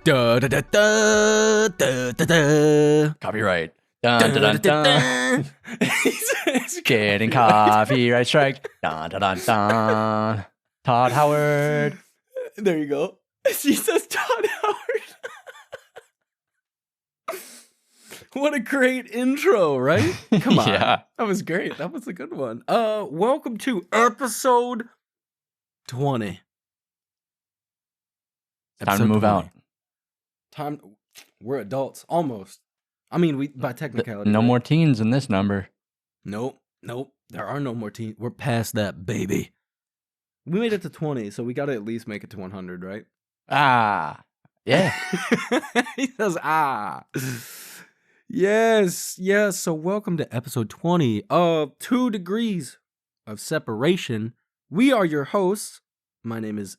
Da, da, da, da, da, da, da. Copyright. Dun, dun, dun, dun. Getting copyright strike. Dun, dun, dun, dun. Todd Howard. There you go. She says Todd Howard. What a great intro, right? Come on. Yeah. That was great. That was a good one. Welcome to episode 20. Time to move out. We're adults, almost. I mean, we by technicality. No right? more teens in this number. Nope. There are no more teens. We're past that, baby. We made it to 20, so we got to at least make it to 100, right? Ah. Yeah. He says, Yes. So welcome to episode 20 of 2 Degrees of Separation. We are your hosts. My name is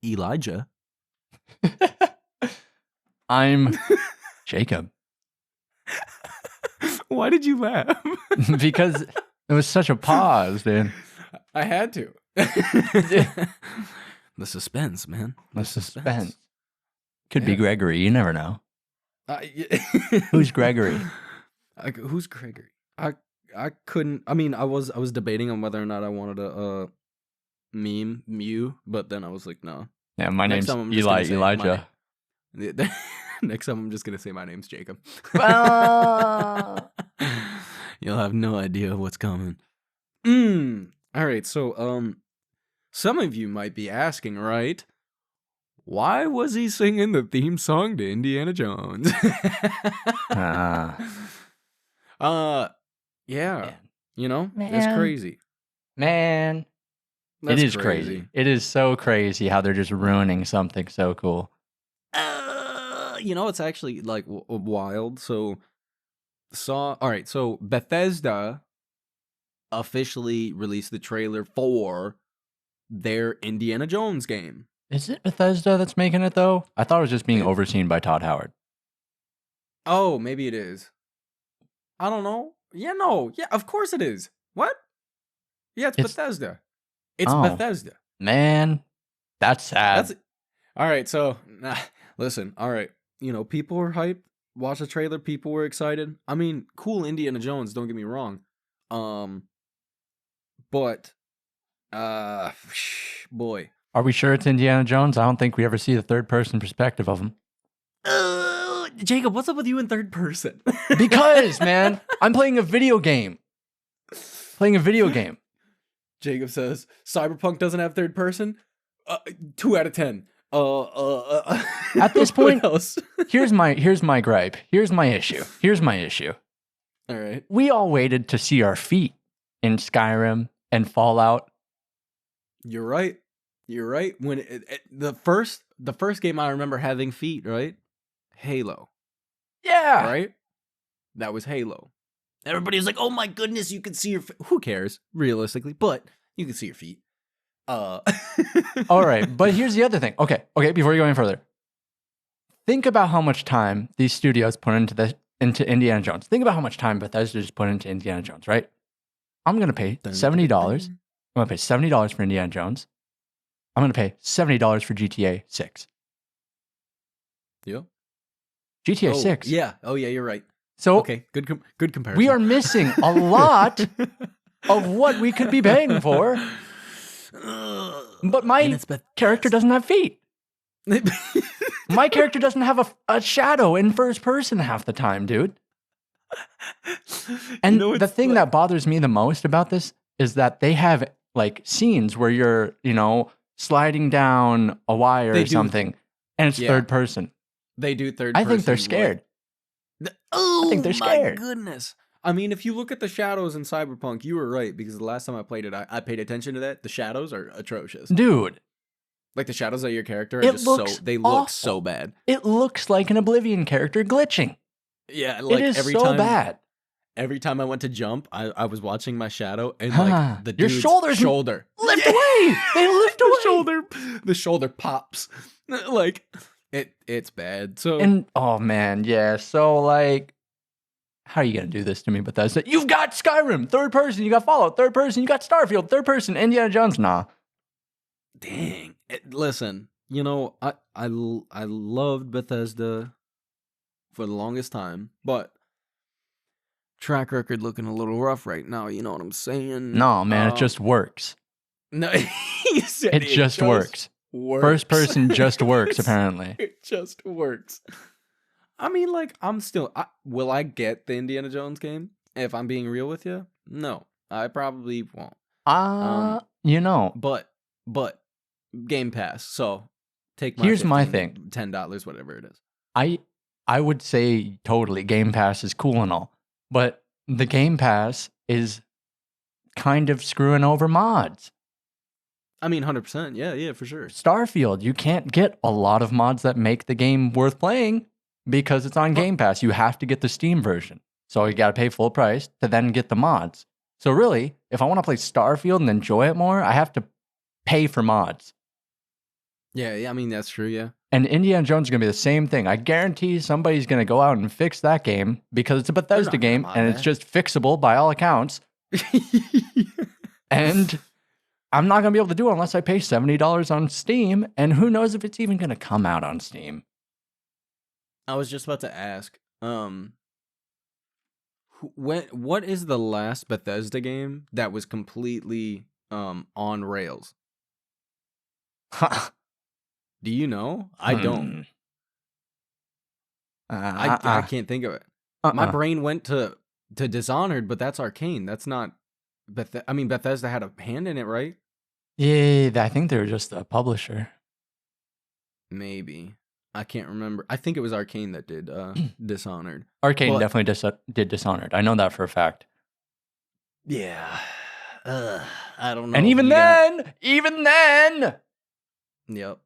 Elijah. I'm Jacob. Why did you laugh? Because it was such a pause, dude. I had to. The suspense, man. The suspense. Could be Gregory. You never know. Yeah. Who's Gregory? Who's Gregory? I couldn't. I mean, I was debating on whether or not I wanted to meme you, but then I was like, no. Yeah, my Next name's time I'm just gonna say Elijah. Next time I'm just gonna say my name's Jacob. Well. You'll have no idea what's coming. All right, so some of you might be asking, right? Why was he singing the theme song to Indiana Jones? Yeah. You know, it's crazy. Man. That's it is crazy. It is so crazy how they're just ruining something so cool. You know, it's actually like wild. So Bethesda officially released the trailer for their Indiana Jones game. Is it Bethesda that's making it, though? I thought it was just being overseen by Todd Howard. Oh, maybe it is. I don't know. Yeah, of course it is. What? Yeah, it's Bethesda. It's Bethesda. Man, that's sad. All right, so, listen, all right. You know, people were hyped. Watch the trailer. People were excited. I mean, cool Indiana Jones, don't get me wrong. But, boy. Are we sure it's Indiana Jones? I don't think we ever see the third-person perspective of him. Jacob, what's up with you in third person? Because, man, I'm playing a video game. Jacob says, Cyberpunk doesn't have third person? 2 out of 10. At this point, else? here's my gripe. Here's my issue. All right. We all waited to see our feet in Skyrim and Fallout. You're right. When the first game I remember having feet, right? Halo. Yeah. Right? That was Halo. Everybody was like, "Oh my goodness, you can see your feet." Who cares, realistically? But you can see your feet. All right, but here's the other thing. Okay, before you go any further. Think about how much time these studios put into Indiana Jones. Think about how much time Bethesda just put into Indiana Jones, right? I'm going to pay $70. I'm going to pay $70 for Indiana Jones. I'm going to pay $70 for GTA 6. Yeah. GTA 6. Yeah. Oh, yeah, you're right. So, okay, good comparison. We are missing a lot of what we could be paying for. But my character doesn't have feet. My character doesn't have a shadow in first person half the time, dude. And the thing that bothers me the most about this is that they have like scenes where you're, sliding down a wire or something, and it's third person. They do third person. I think they're scared. I think they're scared. My goodness. I mean, if you look at the shadows in Cyberpunk, you were right, because the last time I played it, I paid attention to that. The shadows are atrocious. Dude. Like the shadows of your character are look so bad. It looks like an Oblivion character glitching. Yeah, like it is so bad. Every time I went to jump, I was watching my shadow, and like the dude's shoulder lift away. They lift away. The shoulder pops. Like it's bad. So oh man, yeah. So like, how are you gonna do this to me, Bethesda? You've got Skyrim, third person. You got Fallout, third person. You got Starfield, third person. Indiana Jones, nah. Dang. Listen, You know, I loved Bethesda for the longest time, but track record looking a little rough right now. You know what I'm saying? No, man, it just works. No, you said It just works. works. First person just works, apparently. It just works. I mean, like, will I get the Indiana Jones game? If I'm being real with you, no, I probably won't. You know, But Game Pass. So take here's my thing. $10, whatever it is. I would say totally Game Pass is cool and all, but the Game Pass is kind of screwing over mods. I mean, 100%. Yeah, for sure. Starfield, you can't get a lot of mods that make the game worth playing because it's on Game Pass. You have to get the Steam version. So you got to pay full price to then get the mods. So really, if I want to play Starfield and enjoy it more, I have to pay for mods. Yeah, I mean, that's true, yeah. And Indiana Jones is going to be the same thing. I guarantee somebody's going to go out and fix that game because it's a Bethesda game and it's just fixable by all accounts. And I'm not going to be able to do it unless I pay $70 on Steam. And who knows if it's even going to come out on Steam. I was just about to ask, what is the last Bethesda game that was completely on rails? Do you know? I don't. I can't think of it. My brain went to Dishonored, but that's Arcane. That's not I mean, Bethesda had a hand in it, right? Yeah, I think they were just a publisher. Maybe. I can't remember. I think it was Arcane that did Dishonored. Arcane definitely did Dishonored. I know that for a fact. Yeah. I don't know. And even then. Yep.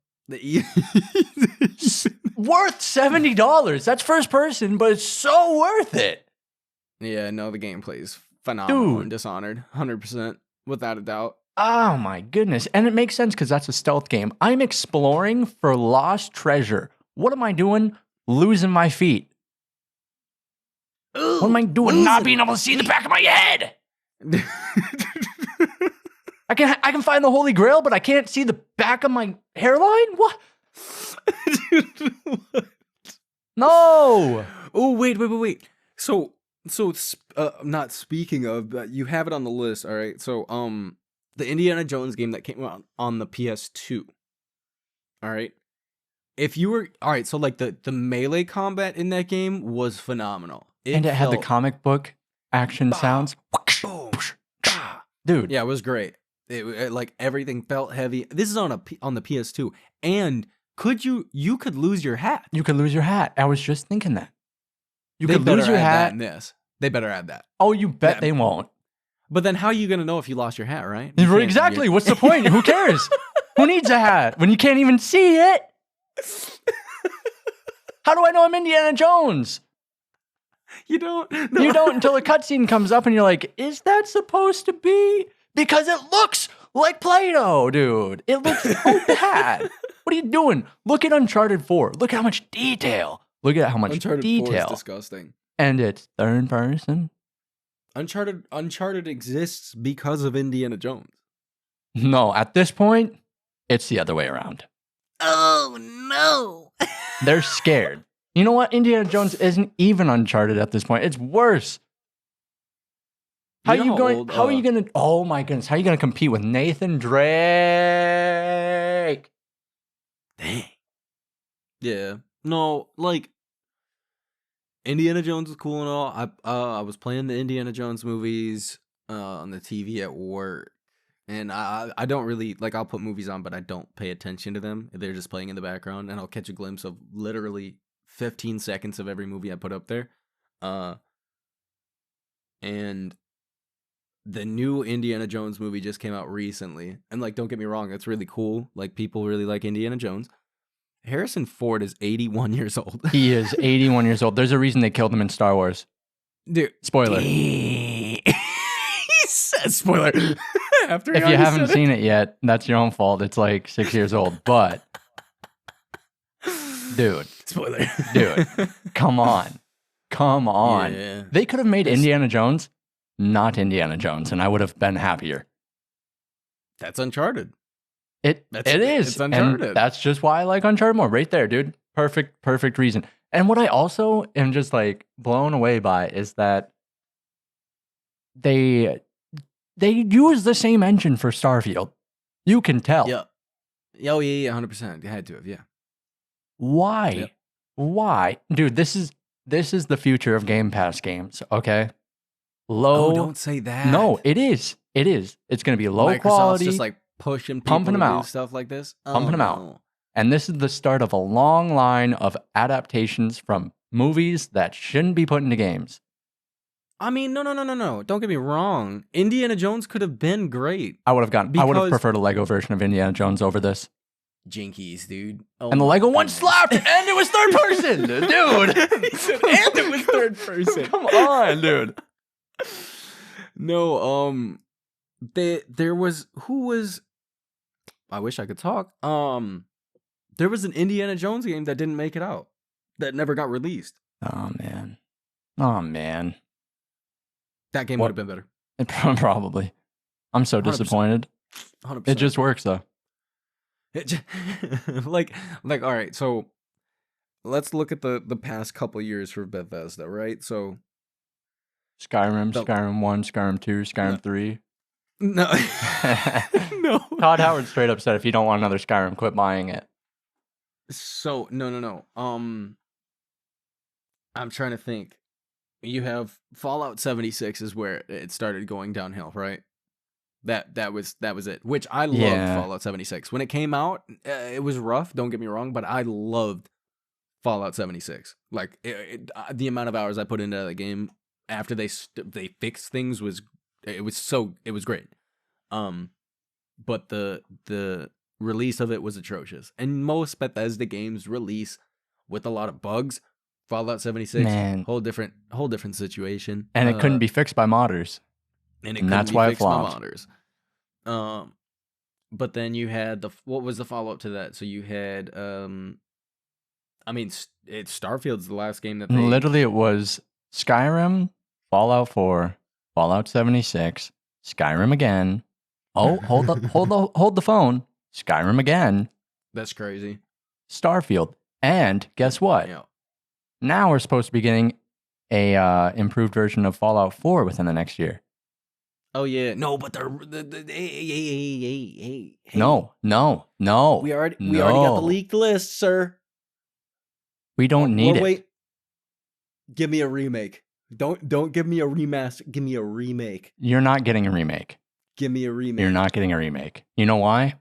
Worth $70. That's first person, but it's so worth it. Yeah, no, the gameplay is phenomenal in Dishonored. 100%, without a doubt. Oh my goodness. And it makes sense because that's a stealth game. I'm exploring for lost treasure. What am I doing? Losing my feet. Ooh, what am I doing? Not being able to see the back of my head. I can find the Holy Grail, but I can't see the back of my hairline? What? What? No. Oh, wait. So, not speaking of, but you have it on the list, all right? So, the Indiana Jones game that came out on the PS2, all right? If you were, all right, so like the melee combat in that game was phenomenal. And it had the comic book action sounds. Boom, dude. Yeah, it was great. It like everything felt heavy. This is on the PS2, and you could lose your hat. You could lose your hat. I was just thinking that. You They could better lose your add hat. that in this. They better add that. Oh, you bet they won't. But then how are you going to know if you lost your hat, right? Exactly. What's the point? Who cares? Who needs a hat when you can't even see it? How do I know I'm Indiana Jones? You don't. No. You don't until a cutscene comes up and you're like, is that supposed to be? Because it looks like Play-Doh, dude. It looks so bad. What are you doing? Look at Uncharted 4. Look at how much detail. Look at how much Uncharted detail. 4 is disgusting. And it's third person. Uncharted exists because of Indiana Jones. No, at this point, it's the other way around. Oh, no. They're scared. You know what? Indiana Jones isn't even Uncharted at this point. It's worse. How are you going? How are you going to? Oh my goodness! How are you going to compete with Nathan Drake? Dang. Yeah. No, like Indiana Jones is cool and all. I was playing the Indiana Jones movies on the TV at work, and I don't really like. I'll put movies on, but I don't pay attention to them. They're just playing in the background, and I'll catch a glimpse of literally 15 seconds of every movie I put up there. And the new Indiana Jones movie just came out recently. And like, don't get me wrong, it's really cool. Like, people really like Indiana Jones. Harrison Ford is 81 years old. He is 81 years old. There's a reason they killed him in Star Wars. Dude. Spoiler. He said spoiler. If you haven't seen it yet, that's your own fault. It's like 6 years old. But, dude. Spoiler. Dude. Come on. Yeah. They could have made Indiana Jones not Indiana Jones, and I would have been happier. That's Uncharted. It is. It's Uncharted. And that's just why I like Uncharted more. Right there, dude. Perfect reason. And what I also am just like blown away by is that they use the same engine for Starfield. You can tell. Yeah. Oh yeah, 100%. You had to have, yeah. Why? Yep. Why? Dude, this is the future of Game Pass games, okay? Low. Oh, don't say that. No, it is. It is. It's going to be low Microsoft's quality. just like pushing people pumping to them do out. stuff like this. Pumping them out. No. And this is the start of a long line of adaptations from movies that shouldn't be put into games. I mean, no. Don't get me wrong. Indiana Jones could have been great. I would have preferred a Lego version of Indiana Jones over this. Jinkies, dude. Oh And the Lego one goodness. slapped, and it was third person, dude. He said, and it was third person. Come on, dude. No, there was who was. I wish I could talk. There was an Indiana Jones game that didn't make it out, that never got released. Oh man. That game What? would have been better. Probably. I'm so 100%. disappointed. 100%. It just works though. like all right. So let's look at the past couple years for Bethesda, right? So Skyrim, No. Skyrim 1, Skyrim 2, Skyrim No. 3. no, no. Todd Howard straight up said if you don't want another Skyrim, quit buying it. So no. I'm trying to think. You have Fallout 76 is where it started going downhill, right? That was it. Which I loved Fallout 76 when it came out. It was rough. Don't get me wrong, but I loved Fallout 76. Like the amount of hours I put into the game after they fixed things was great. But the release of it was atrocious, and most Bethesda games release with a lot of bugs. Fallout 76, Man. whole different situation, And it couldn't be fixed by modders. and that's why it fixed by flopped. modders. But then you had what was the follow up to that? So you had it's Starfield's the last game that they Literally, it was Skyrim, Fallout 4, Fallout 76, Skyrim again. Oh, hold the phone. Skyrim again. That's crazy. Starfield. And guess what? Yeah. Now we're supposed to be getting a improved version of Fallout 4 within the next year. Oh yeah. No, but hey. No. We already got the leaked list, sir. We don't need it. Wait. Give me a remake. Don't give me a remaster. Give me a remake. You're not getting a remake. Give me a remake. You're not getting a remake. You know why?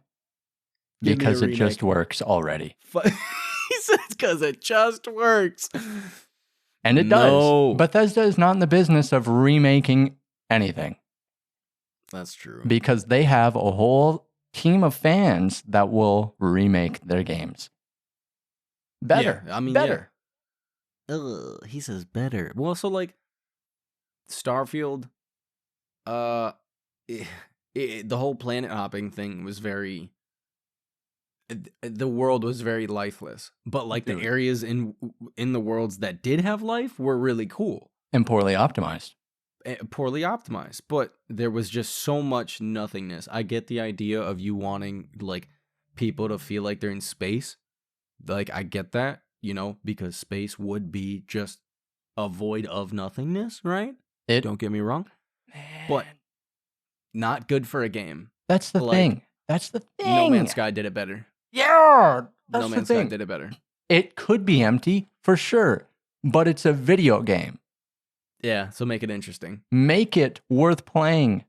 Give me a Because it just remake. works already. He says because it just works. And it No. does. Bethesda is not in the business of remaking anything That's true. because they have a whole team of fans that will remake their games. Better. Yeah, I mean, better. Yeah. Ugh, he says better. Well, so like Starfield, the whole planet hopping thing was very. The world was very lifeless, but like Dude. the areas in the worlds that did have life were really cool. And poorly optimized. Poorly optimized, but there was just so much nothingness. I get the idea of you wanting like people to feel like they're in space. Like I get that, because space would be just a void of nothingness, right? Don't get me wrong, but not good for a game. That's the like, thing. That's the thing. No Man's Sky did it better. Yeah. That's No the Man's Sky thing. did it better. It could be empty for sure, but it's a video game. Yeah, so make it interesting. Make it worth playing.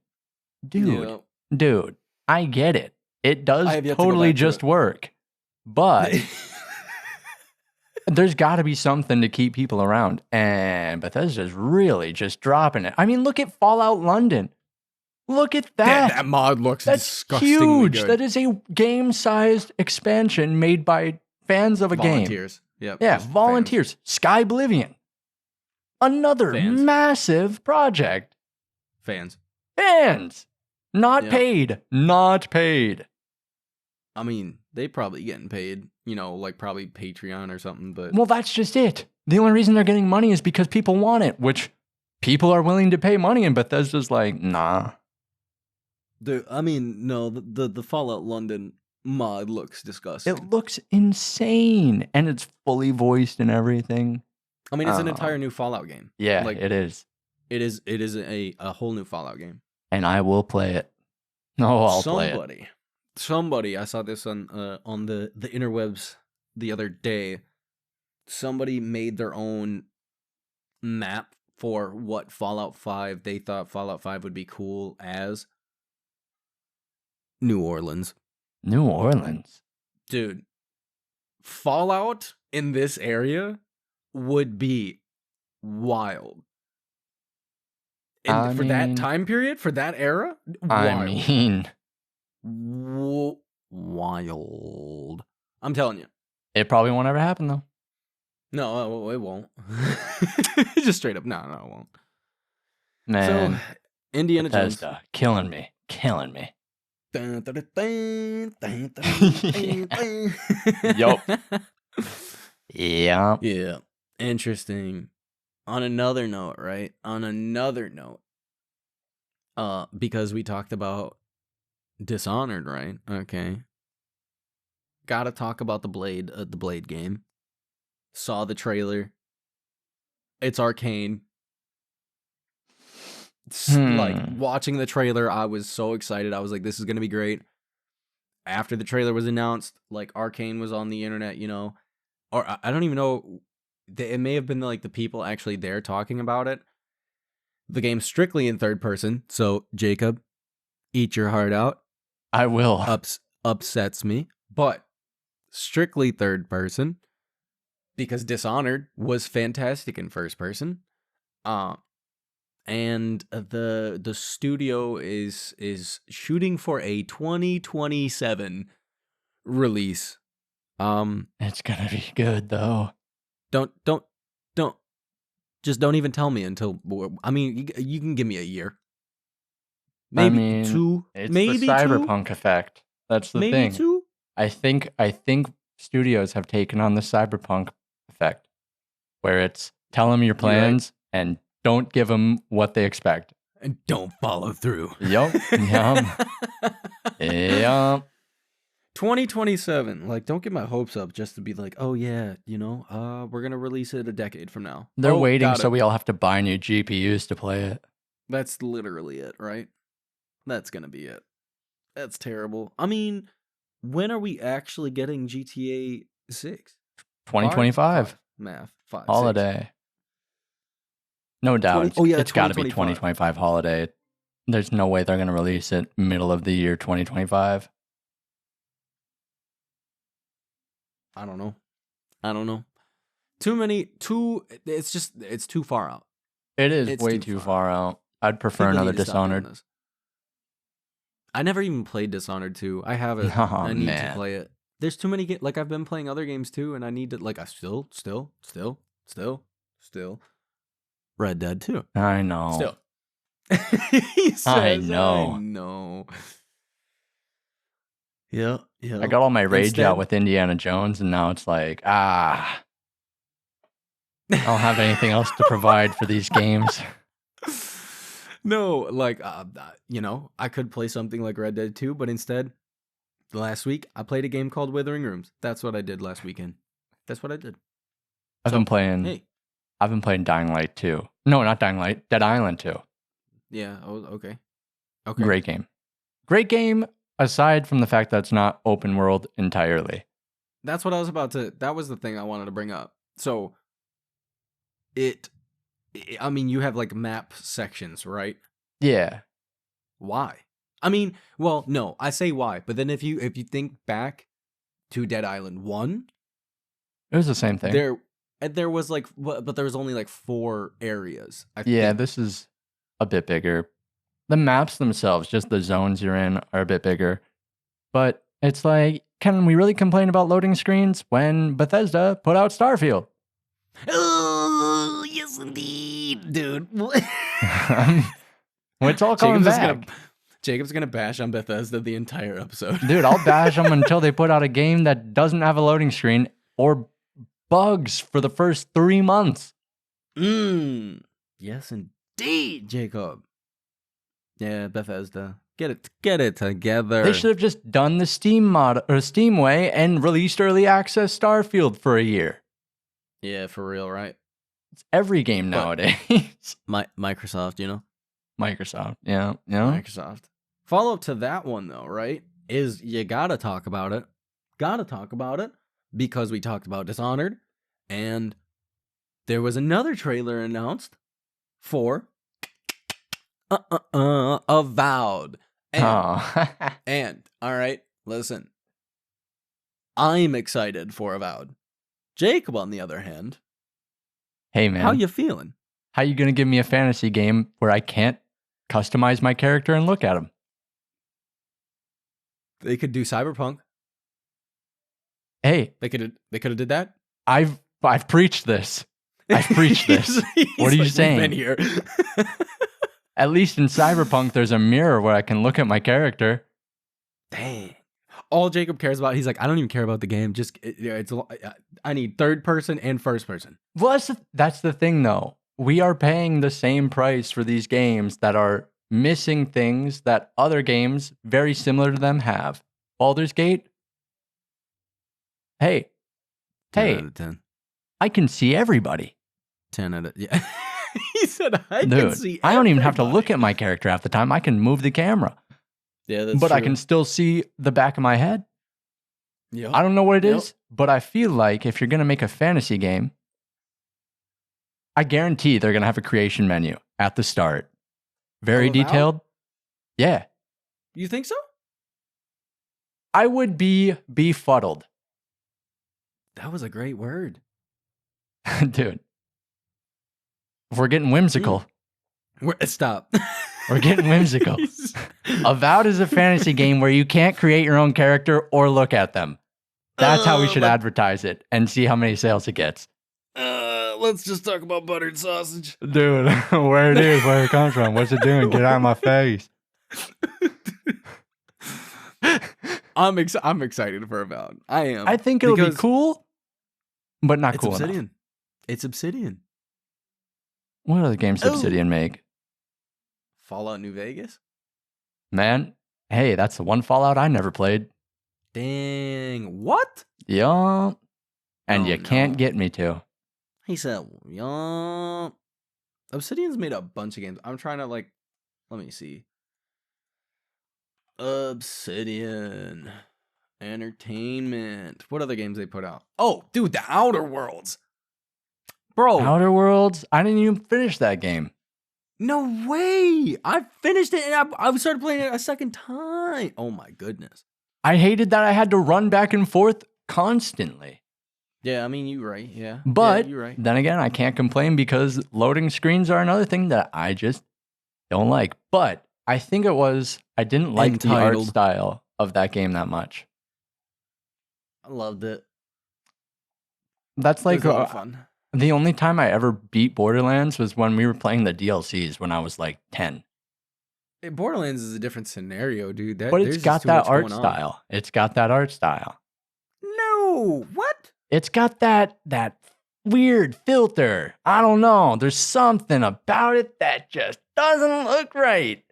Dude, I get it. It does I have yet to go totally back to just it. work. But there's got to be something to keep people around. And Bethesda's really just dropping it. I mean, look at Fallout London. Look at that. That mod looks That's disgustingly huge. good. That is a game-sized expansion made by fans of a game. Volunteers. Yep. Yeah, just volunteers. Sky Oblivion. Another Fans. massive project. Fans. Fans. Not Yeah. paid. Not paid. I mean, they probably getting paid, like probably Patreon or something, but Well, that's just it. The only reason they're getting money is because people want it, which people are willing to pay money, and Bethesda's like, nah. no, the Fallout London, mod looks disgusting. It looks insane, and it's fully voiced and everything. I mean, it's an entire new Fallout game. Yeah, Like, it is. It is a whole new Fallout game. And I will play it. No, I'll play it. Somebody, I saw this on the interwebs the other day. Somebody made their own map for what Fallout 5 they thought Fallout 5 would be cool as. New Orleans. New Orleans. Dude, Fallout in this area would be wild. And for that time period, for that era, wild. Wild. I'm telling you. It probably won't ever happen, though. No, it won't. Just straight up, no, it won't. Man, so, Indiana Bethesda, Jones. killing me. Yup. Yeah. Interesting. On another note, right? Because we talked about Dishonored, right? Okay. Gotta talk about the Blade game. Saw the trailer. It's Arcane. Like, watching the trailer, I was so excited. I was like, this is gonna be great. After the trailer was announced, like, Arcane was on the internet, you know. Or, I don't even know. It may have been, like, the people actually there talking about it. The game's strictly in third person, so, Jacob, eat your heart out. I will. Upsets me. But, strictly third person. Because Dishonored was fantastic in first person. And the studio is shooting for a 2027 release. It's gonna be good though. Don't even tell me until. I mean, you can give me a year. Maybe two. It's maybe the cyberpunk effect. That's the thing. Maybe two. I think studios have taken on the cyberpunk effect, where it's tell them your plans and don't give them what they expect. And don't follow through. Yup. 2027. Like, don't get my hopes up just to be like, oh yeah, you know, we're gonna release it a decade from now. They're waiting so we all have to buy new GPUs to play it. That's literally it, right? That's gonna be it. That's terrible. I mean, when are we actually getting GTA 6? 2025. Math. 5. Holiday. 6. No doubt. It's got to be 2025. 2025 holiday. There's no way they're going to release it middle of the year 2025. I don't know. It's too far out. It is way too far out. I'd prefer another Dishonored. I never even played Dishonored 2. I have it. I need to play it. There's too many like I've been playing other games too, and I need to like I still Red Dead 2. I know. Still. He says, I know. I know. Yeah. I got all my rage out with Indiana Jones, and now it's like, I don't have anything else to provide for these games. No, like, you know, I could play something like Red Dead 2, but instead, last week, I played a game called Withering Rooms. That's what I did last weekend. That's what I did. I've been playing Dying Light 2. No, not Dying Light. Dead Island 2. Yeah. Oh, okay. Great game. Great game, aside from the fact that it's not open world entirely. That's what I was that was the thing I wanted to bring up. So, I mean, you have like map sections, right? Yeah. Why? I mean, well, no, I say why, but then if you think back to Dead Island 1, it was the same thing. There was like, but there was only like 4 areas. I think. This is a bit bigger. The maps themselves, just the zones you're in, are a bit bigger. But it's like, can we really complain about loading screens when Bethesda put out Starfield? Oh, yes, indeed, dude. It's all coming back. Jacob's gonna bash on Bethesda the entire episode. Dude, I'll bash them until they put out a game that doesn't have a loading screen or bugs for the first 3 months. Yes, indeed, Jacob. Yeah, Bethesda. Get it together. They should have just done the Steam mod or Steam way and released early access Starfield for a year. Yeah, for real, right? It's every game nowadays. Microsoft, you know? Microsoft, yeah. Microsoft. Follow up to that one, though, right? Is you gotta talk about it. Gotta talk about it. Because we talked about Dishonored. And there was another trailer announced for Avowed. And, all right, listen. I'm excited for Avowed. Jacob, on the other hand, hey man, how you feeling? How you gonna give me a fantasy game where I can't customize my character and look at him? They could do Cyberpunk. Hey, They could have did that. I've preached this. I've preached this. What are you saying? Been here. At least in Cyberpunk, there's a mirror where I can look at my character. Dang. All Jacob cares about, he's like, I don't even care about the game. Just I need third person and first person. Well, that's the thing, though. We are paying the same price for these games that are missing things that other games very similar to them have. Baldur's Gate. Hey, 10 out of 10. I can see everybody. 10 out of yeah. He said, I Dude, can see. I don't even have to look at my character half the time. I can move the camera. Yeah, that's but true. I can still see the back of my head. Yep. I don't know what it is, but I feel like if you're going to make a fantasy game, I guarantee they're going to have a creation menu at the start. Very detailed. Yeah. You think so? I would be befuddled. That was a great word. Dude. If we're getting whimsical. Stop. We're getting whimsical. Avowed is a fantasy game where you can't create your own character or look at them. That's how we should advertise it and see how many sales it gets. Let's just talk about buttered sausage. Dude, where it is, where it comes from, what's it doing? Get out of my face. I'm excited for Avowed. I am. I think it'll be cool, but not cool Obsidian. enough. It's Obsidian. What other games does Obsidian make? Fallout New Vegas? Man, hey, that's the one Fallout I never played. Dang. What? Yeah. And you can't get me to. He said, yeah. Obsidian's made a bunch of games. I'm trying to let me see. Obsidian Entertainment. What other games they put out? Oh, dude, The Outer Worlds. Bro. Outer Worlds? I didn't even finish that game. No way. I finished it and I started playing it a second time. Oh my goodness. I hated that I had to run back and forth constantly. Yeah, I mean, you're right. Yeah. But you're right. Then again, I can't complain because loading screens are another thing that I just don't like. But I think I didn't like the art style of that game that much. I loved it. That's like it was a lot of fun. The only time I ever beat Borderlands was when we were playing the DLCs when I was like 10. Borderlands is a different scenario, dude. But it's got that art style. It's got that art style. No. What? It's got that weird filter. I don't know. There's something about it that just doesn't look right.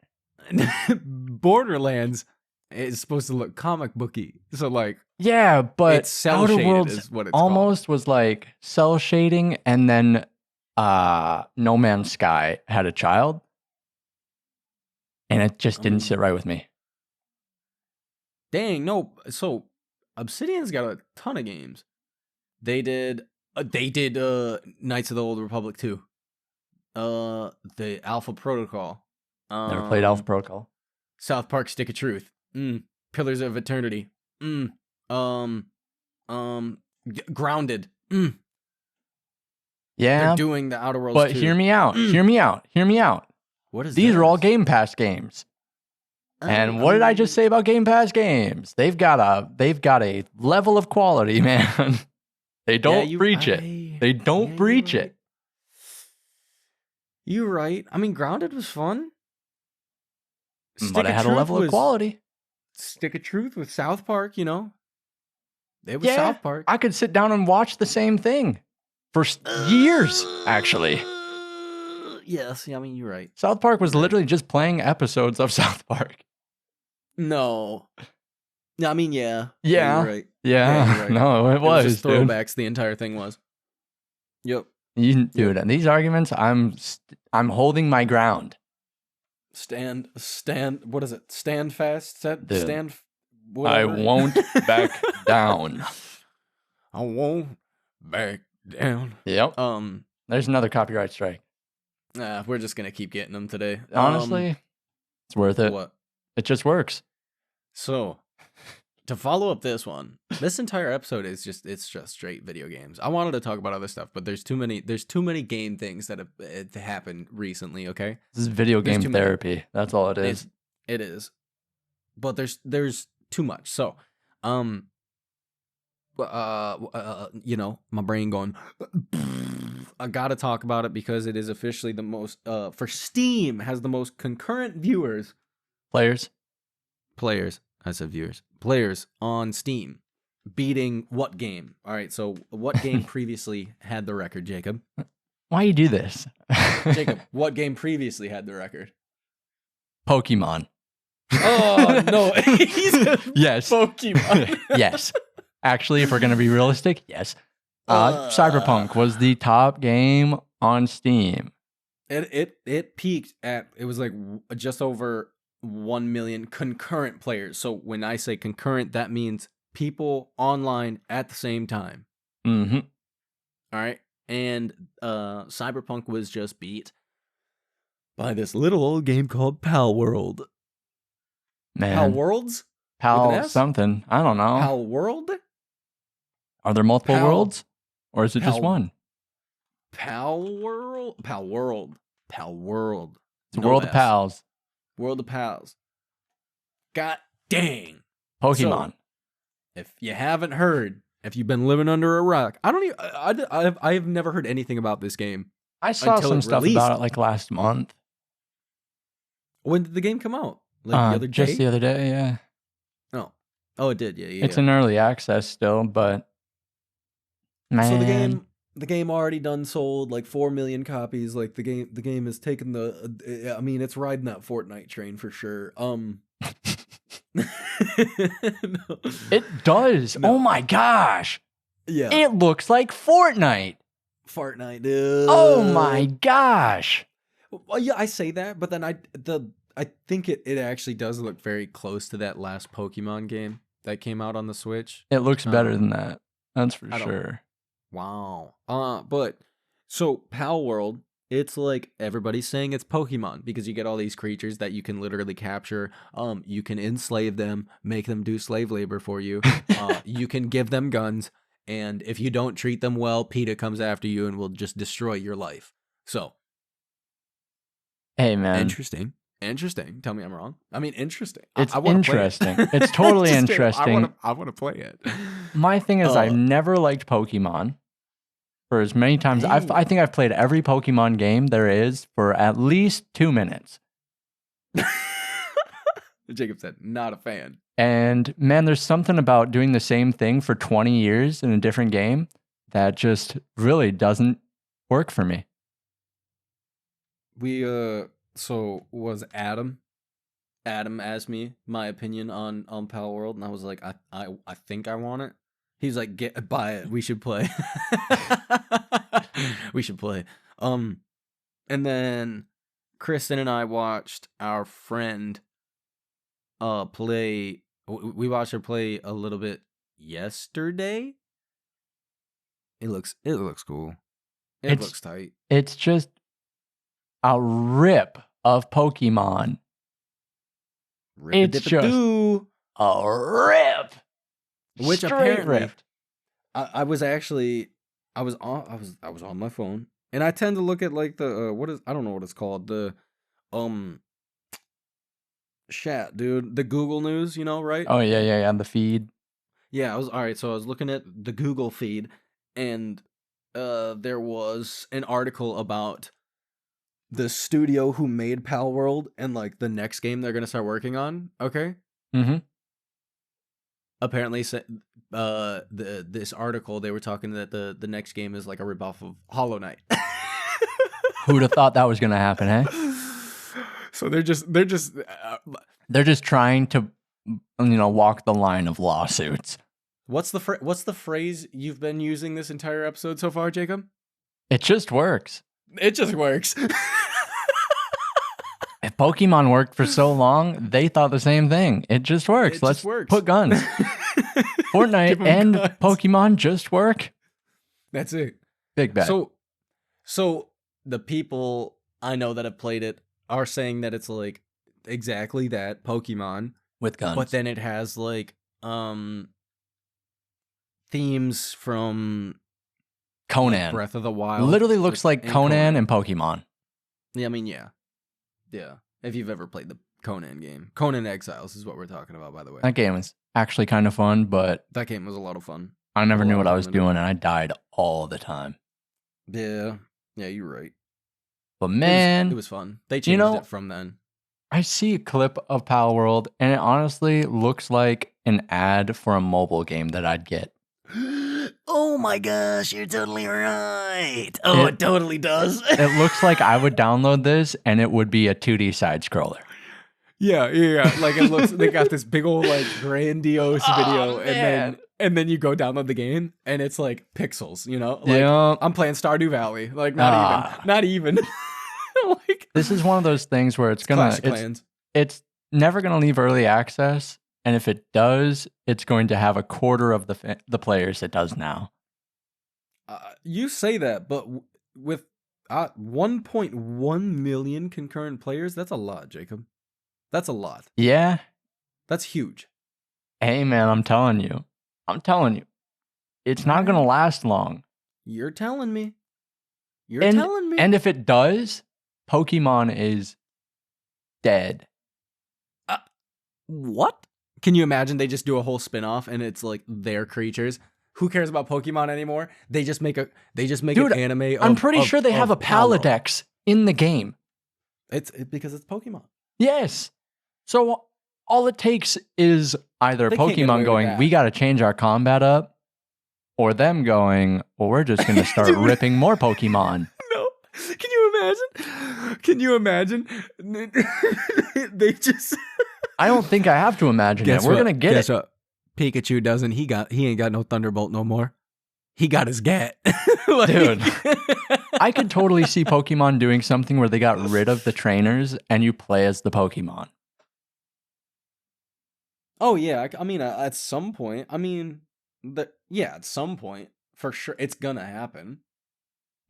Borderlands is supposed to look comic booky. So like, yeah, but it's cell Outer shaded Worlds is what it's almost was like cell shading, and then No Man's Sky had a child, and it just didn't sit right with me. Dang, no. So Obsidian's got a ton of games. They did Knights of the Old Republic 2. The Alpha Protocol. Never played Alpha Protocol. South Park Stick of Truth. Pillars of Eternity. Grounded. Yeah. They're doing the Outer Worlds but too. Hear me out. Hear me out. What is These are all Game Pass games. And what did I just say about Game Pass games? They've got a level of quality, man. They don't breach it. They don't breach it. You're right. I mean, Grounded was fun. But it had a level of quality. Stick of Truth with South Park, you know. It was South Park. I could sit down and watch the same thing for years, actually. Yes, I mean, you're right. South Park was literally just playing episodes of South Park. No. I mean, yeah. Yeah. You're right. Yeah. You're right. No, it was just dude. throwbacks. The entire thing was. Yep. Dude, and these arguments, I'm holding my ground. Stand. What is it? Stand fast. Dude, stand. I Whatever. won't back down. I won't back down. Yep. There's another copyright strike. We're just gonna keep getting them today. Honestly, it's worth it. What? It just works. So, to follow up this one, this entire episode is just straight video games. I wanted to talk about other stuff, but there's too many game things that have happened recently, okay? This is video game therapy. That's all it is. It is. But there's too much. So, you know, my brain going I got to talk about it because it is officially the most for Steam has the most concurrent viewers. Players. I said viewers. Players on Steam, beating what game? All right, so what game previously had the record, Jacob? Why you do this? Jacob, what game previously had the record? Pokemon. Oh, no. Yes. Pokemon. Yes. Actually, if we're going to be realistic, yes. Cyberpunk was the top game on Steam. It peaked at, it was like just over 1 million concurrent players. So when I say concurrent, that means people online at the same time. Mm-hmm. All right. And Cyberpunk was just beat by this little old game called Pal World. Man. Pal Worlds? Pal something. I don't know. Pal World? Are there multiple worlds? Or is it just one? Pal World? Pal World. Pal World. It's a world of pals. World of Pals. God dang. Pokemon. So, if you haven't heard, if you've been living under a rock, I've never heard anything about this game. I saw some stuff about it like last month. When did the game come out? Like the other day? Just the other day, yeah. Oh, it did, yeah. It's in early access still, but man. So the game already done sold like 4 million copies. Like the game has taken the. I mean, it's riding that Fortnite train for sure. No. It does. No. Oh my gosh. Yeah. It looks like Fortnite. Fortnite, dude. Oh my gosh. Well, yeah, I say that, but then I think it actually does look very close to that last Pokemon game that came out on the Switch. It looks better than that. That's for sure. Wow. But so Pal World, it's like everybody's saying it's Pokemon because you get all these creatures that you can literally capture. You can enslave them, make them do slave labor for you. You can give them guns, and if you don't treat them well, PETA comes after you and will just destroy your life. So, hey man, interesting. Tell me I'm wrong. I mean, interesting. It's interesting. It's totally interesting. I want to play it. My thing is, I've never liked Pokemon. For as many times, I think I've played every Pokemon game there is for at least 2 minutes. Jacob said, not a fan. And man, there's something about doing the same thing for 20 years in a different game that just really doesn't work for me. So was Adam asked me my opinion on Pal World, and I was like, I think I want it. He's like, buy it. We should play. We should play. And then Kristen and I watched our friend play. We watched her play a little bit yesterday. It looks cool. It looks tight. It's just a rip of Pokemon. It's just a rip. Which straight apparently ripped. I was on my phone, and I tend to look at like the I don't know what it's called, the chat, dude, the Google News, you know, right? Oh yeah, the feed. Yeah, so I was looking at the Google feed, and there was an article about the studio who made Pal World and like the next game they're gonna start working on. Okay. Mm-hmm. Apparently, this article they were talking that the next game is like a ripoff of Hollow Knight. Who'd have thought that was gonna happen, eh? So they're just trying to walk the line of lawsuits. What's the phrase you've been using this entire episode so far, Jacob? It just works. It just works. If Pokemon worked for so long, they thought the same thing. It just works. Let's put guns. Fortnite and guns. Pokemon just work. That's it. Big bet. So the people I know that have played it are saying that it's like exactly that, Pokemon with guns. But then it has like themes from Conan. Like Breath of the Wild. Literally looks like Conan and Pokemon. Yeah, I mean, yeah. If you've ever played the Conan game. Conan Exiles is what we're talking about, by the way. That game was actually kind of fun, but that game was a lot of fun. I never knew what I was doing, and I died all the time. Yeah, you're right. But man, it was fun. They changed it from then. I see a clip of Pal World, and it honestly looks like an ad for a mobile game that I'd get. Oh my gosh, you're totally right. Oh, it totally does. It looks like I would download this, and it would be a 2D side scroller. Yeah. Like it looks. They got this big old like grandiose video, and then you go download the game, and it's like pixels. Like I'm playing Stardew Valley. Like not even. Like this is one of those things where it's never gonna leave early access. And if it does, it's going to have a quarter of the players it does now. You say that, but with 1.1 million concurrent players, that's a lot, Jacob. That's a lot. Yeah. That's huge. Hey, man, I'm telling you. It's not going to last long. You're telling me. Telling me. And if it does, Pokemon is dead. What? Can you imagine they just do a whole spin-off and it's like their creatures? Who cares about Pokemon anymore? They just make an anime I'm pretty sure they have a Paladex in the game. It's because it's Pokemon. Yes. So all it takes is either Pokemon going, we got to change our combat up, or them going, well, we're just going to start ripping more Pokemon. No. Can you imagine? They just... I don't think I have to imagine it. We're gonna get it. What? Pikachu doesn't. He ain't got no Thunderbolt no more. He got his Gat. Dude, I could totally see Pokemon doing something where they got rid of the trainers and you play as the Pokemon. Oh yeah, I mean at some point. I mean, at some point for sure it's gonna happen.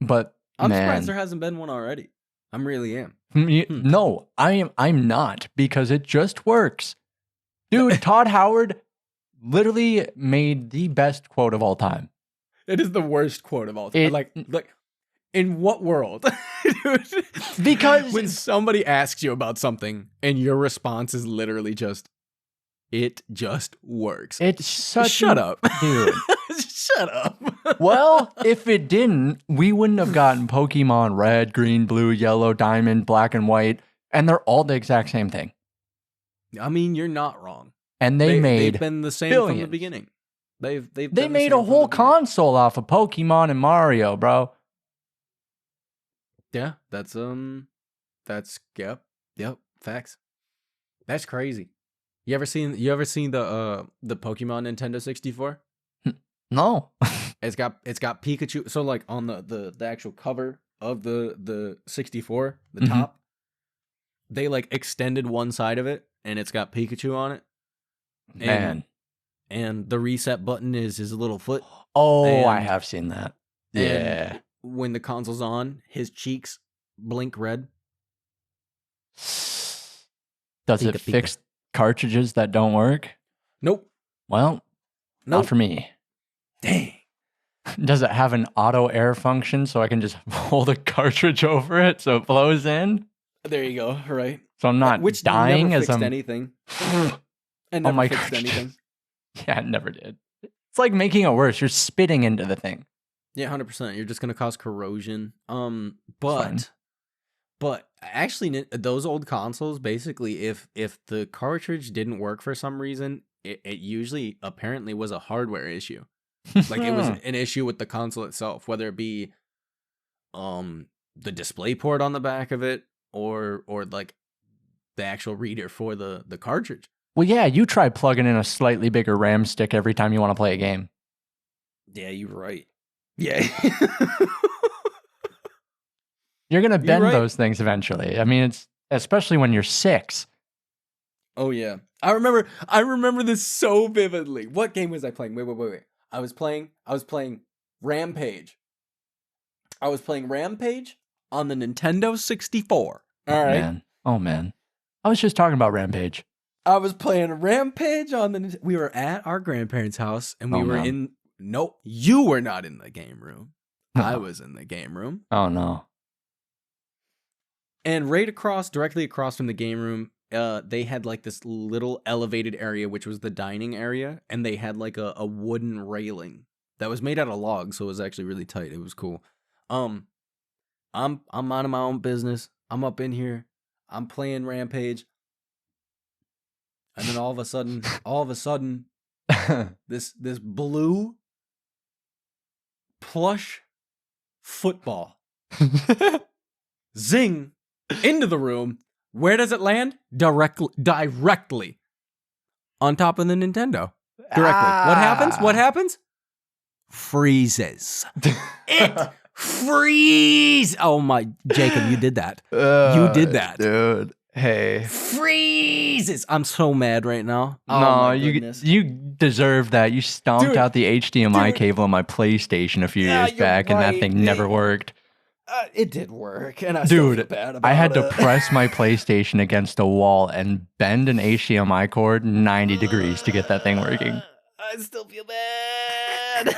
But I'm surprised there hasn't been one already. I really am. No, I'm not, because it just works. Dude, Todd Howard literally made the best quote of all time. It is the worst quote of all time. Like in what world? Dude, because when somebody asks you about something and your response is literally just, it just works. It's such Shut up. Dude. Shut up. Well, if it didn't, we wouldn't have gotten Pokemon Red, Green, Blue, Yellow, Diamond, Black, and White, and they're all the exact same thing. I mean, you're not wrong. And they've been the same billions. from the beginning. They made a whole console off of Pokemon and Mario, bro. Yeah, that's facts. That's crazy. You ever seen the Pokemon Nintendo 64? No. It's got Pikachu. So like on the actual cover of the 64, the top, they like extended one side of it and it's got Pikachu on it. And the reset button is his little foot. Oh, I have seen that. Yeah. When the console's on, his cheeks blink red. Does it fix cartridges that don't work? Nope. Well, not for me. Dang. Does it have an auto air function so I can just hold a cartridge over it so it blows in? There you go. Right. So I'm not dying never as fixed I'm anything. And never fixed anything. Yeah, it never did. It's like making it worse. You're spitting into the thing. Yeah, 100%. You're just gonna cause corrosion. But actually, those old consoles, basically, if the cartridge didn't work for some reason, it usually apparently was a hardware issue. Like it was an issue with the console itself, whether it be the display port on the back of it or like the actual reader for the cartridge. Well, yeah, you try plugging in a slightly bigger RAM stick every time you want to play a game. Yeah, you're right. Yeah. You're going to You're bend right. those things eventually. I mean, it's especially when you're 6. Oh yeah. I remember this so vividly. What game was I playing? Wait. I was playing Rampage. I was playing Rampage on the Nintendo 64. All right. Oh man. I was just talking about Rampage. I was playing Rampage on the we were at our grandparents' house and we were no. in nope, you were not in the game room. No. I was in the game room. Oh no. And directly across from the game room, they had like this little elevated area, which was the dining area, and they had like a wooden railing that was made out of logs, so it was actually really tight. It was cool. I'm minding my own business. I'm up in here. I'm playing Rampage. And then all of a sudden, this blue plush football zing into the room. Where does it land? Directly on top of the Nintendo. Directly. What happens? Freezes. It freeze. Oh my, Jacob, you did that. You did that, dude. Hey, freezes. I'm so mad right now. Oh, no, you deserve that. You stomped out the HDMI cable on my PlayStation a few years back, and that thing never worked. It did work, and I still feel bad about it. I had to press my PlayStation against a wall and bend an HDMI cord 90 degrees to get that thing working. I still feel bad.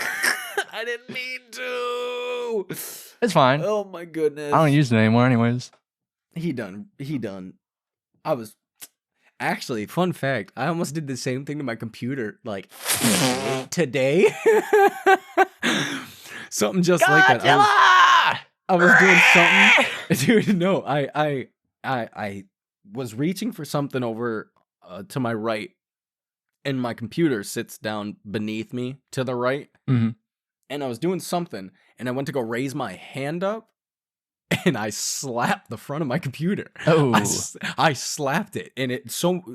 I didn't mean to. It's fine. Oh my goodness. I don't use it anymore anyways. He done. I was actually, fun fact, I almost did the same thing to my computer like today. Something just like that. I was doing something. Dude, no, I was reaching for something over to my right, and my computer sits down beneath me to the right. Mm-hmm. And I was doing something, and I went to go raise my hand up, and I slapped the front of my computer. Oh, I slapped it, and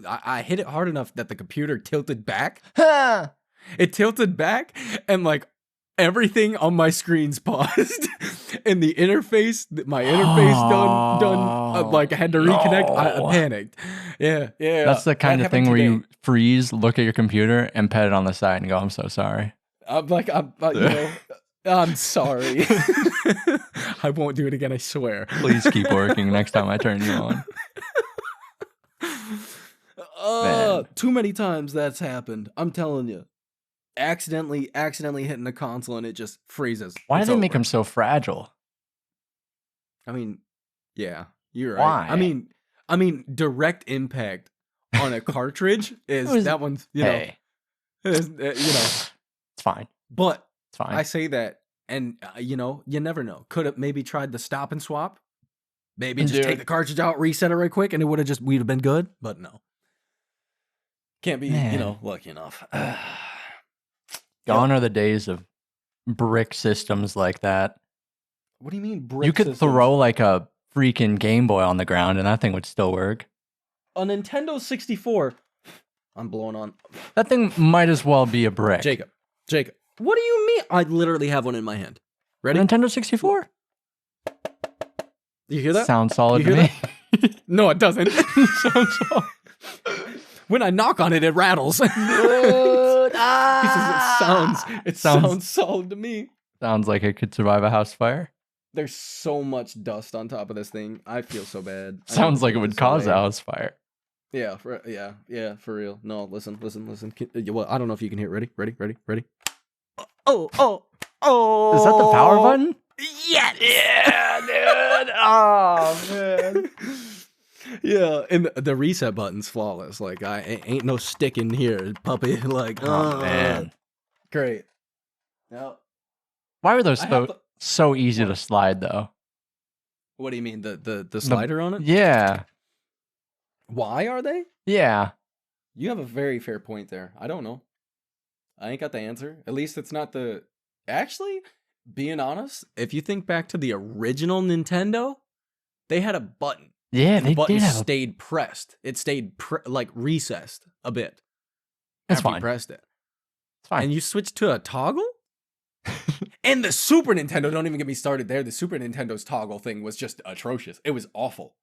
I hit it hard enough that the computer tilted back. It tilted back, and like everything on my screen's paused, and my interface done. Like I had to reconnect. I panicked. Yeah. That's the kind of thing where you freeze, look at your computer, and pet it on the side and go, "I'm so sorry." I'm sorry. I won't do it again, I swear. Please keep working next time I turn you on. Too many times that's happened. I'm telling you. Accidentally hitting the console and it just freezes. Why do they make them so fragile? I mean, yeah, you're right. Why? I mean, direct impact on a cartridge is that one's, it's fine. But it's fine. I say that, and you never know. Could have maybe tried the stop and swap. Maybe just take the cartridge out, reset it right quick, and we'd have been good. But no, can't be, lucky enough. Gone are the days of brick systems like that. What do you mean brick? You could throw like a freaking Game Boy on the ground, and that thing would still work. A Nintendo 64. I'm blowing on. That thing might as well be a brick. Jacob. What do you mean? I literally have one in my hand. Ready? Nintendo 64? You hear that? Sounds solid to me. No, it doesn't. Sounds solid. When I knock on it, it rattles. He says it sounds solid to me. Sounds like it could survive a house fire. There's so much dust on top of this thing. I feel so bad. Sounds like it would cause a house fire. Yeah, for real. No, listen. Well, I don't know if you can hear it. Ready? Oh. Is that the power button? Yes! Yeah, dude. Oh, man. Yeah, and the reset button's flawless. Like, I ain't no stick in here, puppy. Like, oh man. Great. Now, why were those so easy to slide, though? What do you mean? The slider on it? Yeah. Why are they? Yeah. You have a very fair point there. I don't know. I ain't got the answer. At least it's not the... Actually, being honest, if you think back to the original Nintendo, they had a button. Yeah, the button did. Stayed pressed. It stayed recessed a bit. It's after you fine. pressed it. It's fine. And you switched to a toggle? And the Super Nintendo, don't even get me started there. The Super Nintendo's toggle thing was just atrocious. It was awful.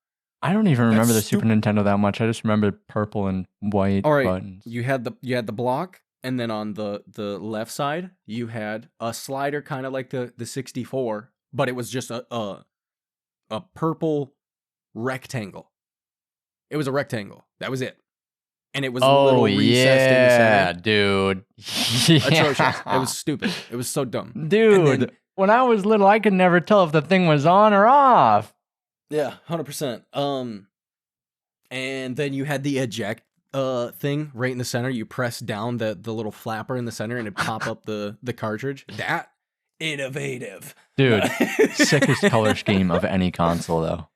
I don't even remember the That's Super Nintendo that much. I just remember purple and white All right, buttons. you had the block, and then on the left side, you had a slider kind of like the 64, but it was just a purple rectangle. It was a rectangle. That was it. And it was a little recessed in the center. Dude. Atrocious. It was stupid. It was so dumb. Dude, then, when I was little, I could never tell if the thing was on or off. Yeah, 100%. And then you had the eject thing right in the center. You press down the little flapper in the center and it pop up the cartridge. That innovative. Dude, sickest color scheme of any console though.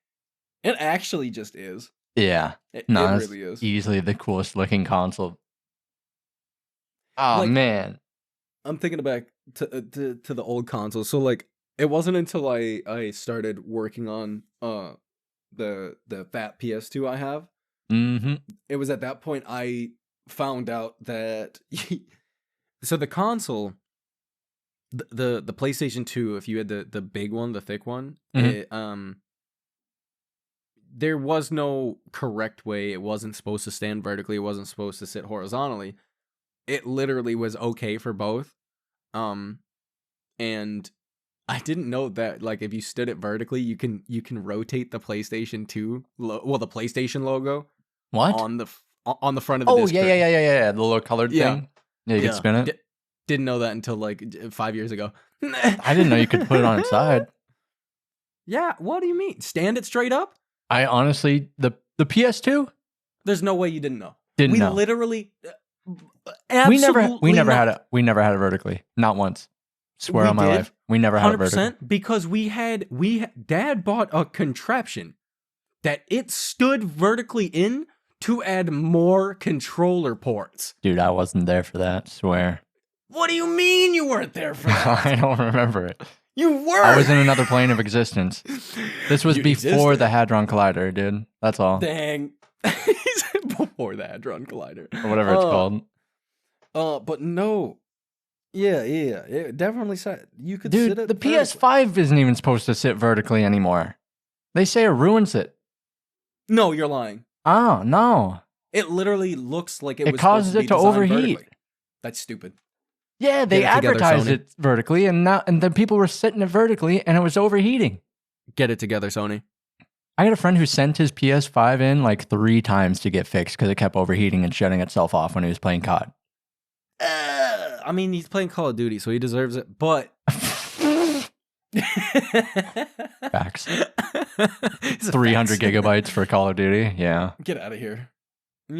It actually just is. Yeah. It It's really is. easily the coolest looking console. Oh Like, man. I'm thinking back to the old consoles. So like it wasn't until I started working on the fat PS2 I have. Mm-hmm. It was at that point I found out that so the console, the PlayStation 2, if you had the big one, the thick one, Mhm. there was no correct way. It wasn't supposed to stand vertically. It wasn't supposed to sit horizontally. It literally was okay for both. And I didn't know that like if you stood it vertically, you can rotate the PlayStation 2 the PlayStation logo What? on the front of the Oh, disc. yeah. The little colored Yeah. thing. Yeah, you can spin it. Didn't know that until like 5 years ago. I didn't know you could put it on its side. Yeah, what do you mean? Stand it straight up? I honestly, the PS2 There's no way you didn't know. didn't know. Literally We never absolutely had it vertically. Not once. Swear We on my did. life. We never had it vertically. 100% because Dad bought a contraption that it stood vertically in to add more controller ports. Dude, I wasn't there for that. Swear. What do you mean you weren't there for that? I don't remember it. You were. I was in another plane of existence. This was You before existed. the Hadron Collider, dude. That's all. Dang. He said before the Hadron Collider. Or whatever it's called. But no. Yeah. It definitely said you could sit Dude, it the vertically. PS5 isn't even supposed to sit vertically anymore. They say it ruins it. No, you're lying. Oh, no. It literally looks like it It was causes supposed it to to be designed overheat. vertically. That's stupid. Yeah, they Get it together, advertised Sony. it vertically, and then people were sitting it vertically, and it was overheating. Get it together, Sony. I had a friend who sent his PS5 in like 3 times to get fixed because it kept overheating and shutting itself off when he was playing COD. I mean, he's playing Call of Duty, so he deserves it. But Facts. It's a 300 fact. gigabytes for Call of Duty. Yeah. Get out of here.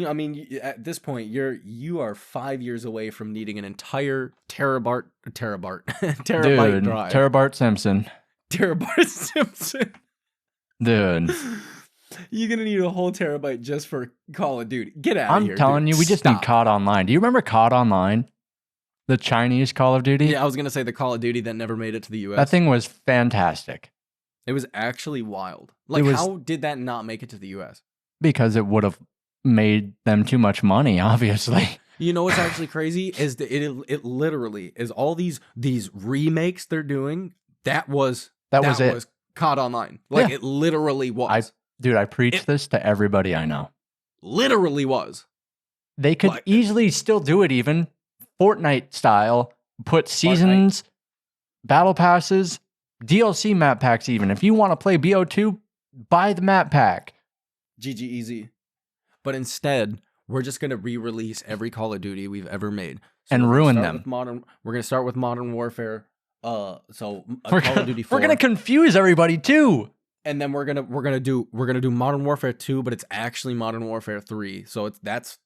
I mean, at this point, you are 5 years away from needing an entire terabyte Dude, drive. Terabyte Simpson. Terabyte Simpson. Dude. You're gonna need a whole terabyte just for Call of Duty. Get out of here. I'm telling dude. you, we just Stop. need COD Online. Do you remember COD Online? The Chinese Call of Duty? Yeah, I was gonna say the Call of Duty that never made it to the US. That thing was fantastic It was actually wild. Like, how did that not make it to the US? because it would have made them too much money, obviously. You know what's actually crazy is that it literally is all these remakes they're doing. That was it. was COD Online. Like Yeah. it literally was. Dude, I preach this to everybody I know. Literally was. They could Like- easily still do it even Fortnite style, put seasons, battle passes, DLC map packs even. If you want to play BO2, buy the map pack. GG easy. But instead, we're just gonna re-release every Call of Duty we've ever made And we're gonna ruin start them. with we're gonna start with Modern Warfare. We're Call gonna, of Duty 4. we're gonna confuse everybody too. And then we're gonna do Modern Warfare 2, but it's actually Modern Warfare 3. So that's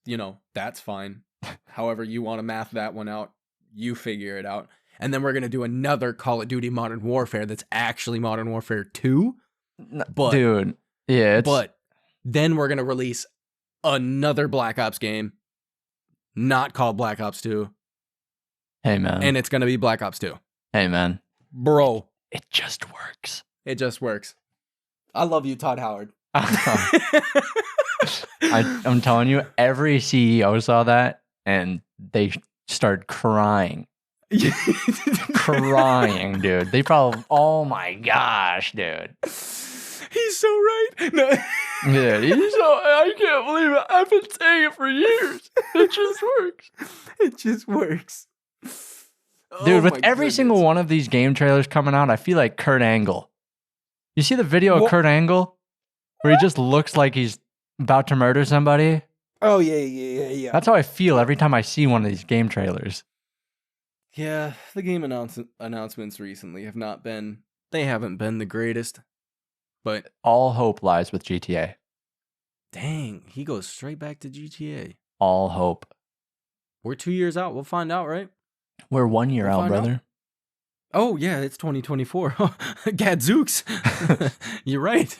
fine. However you want to math that one out, you figure it out. And then we're gonna do another Call of Duty Modern Warfare that's actually Modern Warfare 2. But Dude, yeah, but then we're gonna release another Black Ops game, not called Black Ops 2, hey man, and it's gonna be Black Ops 2. hey man, Bro, it just works. it just works. I love you, Todd Howard. I'm telling you, every CEO saw that and they started crying. Crying, dude. They probably, oh my gosh, dude. He's so right. No. Dude, I can't believe it. I've been saying it for years. It just works. It just works. Dude, Oh with my every single goodness. one of these game trailers coming out, I feel like Kurt Angle. You see the video of Wha- Kurt Angle? Where he just looks like he's about to murder somebody? Oh yeah. That's how I feel every time I see one of these game trailers. Yeah, the game announcements recently they haven't been the greatest. But All hope lies with GTA. dang, he goes straight back to GTA. All hope. We're 2 years out. We'll find out, right? We're 1 year We'll out, find out. brother. Oh yeah, it's 2024. Gadzooks. You're right.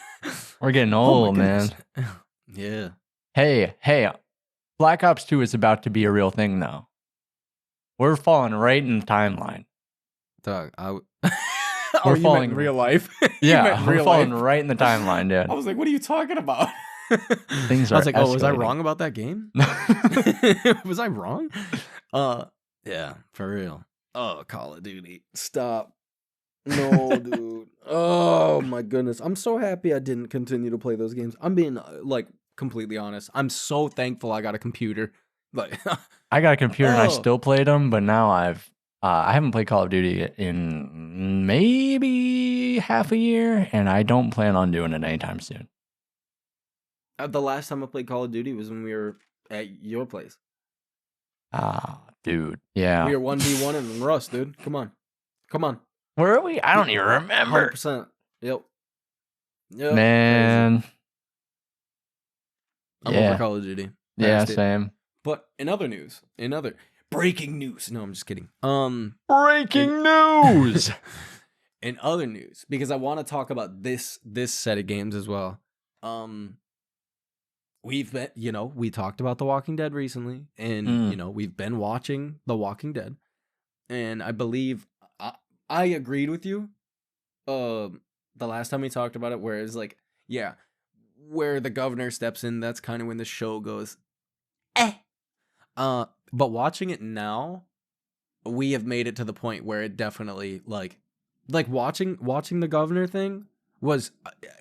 We're getting Oh my old, man. goodness. Yeah. Hey, Black Ops 2 is about to be a real thing now. We're falling right in the timeline. Dog, We're you falling meant in real life. Yeah, we're real falling life. right in the timeline, dude. I was like, what are you talking about? Things I was are like, oh, was I escalating. wrong about that game? Was I wrong? Yeah, for real. Oh, Call of Duty. Stop. No, dude. Oh my goodness. I'm so happy I didn't continue to play those games. I'm being like completely honest. I'm so thankful I got a computer. Like I got a computer and I Oh. still played them, but now I haven't played Call of Duty in maybe half a year, and I don't plan on doing it anytime soon. The last time I played Call of Duty was when we were at your place. Dude, yeah. We were 1v1 in Rust, dude. Come on. Where are we? I don't even remember. 100%. Yep. Man. Crazy. I'm Yeah. over Call of Duty. Yeah, Past it. same. But in other breaking news. No, I'm just kidding. Breaking news. In other news, because I want to talk about this set of games as well. We've been, we talked about The Walking Dead recently, and we've been watching The Walking Dead, and I believe I agreed with you. The last time we talked about it, where it's like, yeah, where the governor steps in, that's kind of when the show goes, eh. But watching it now, we have made it to the point where it definitely like watching the governor thing was,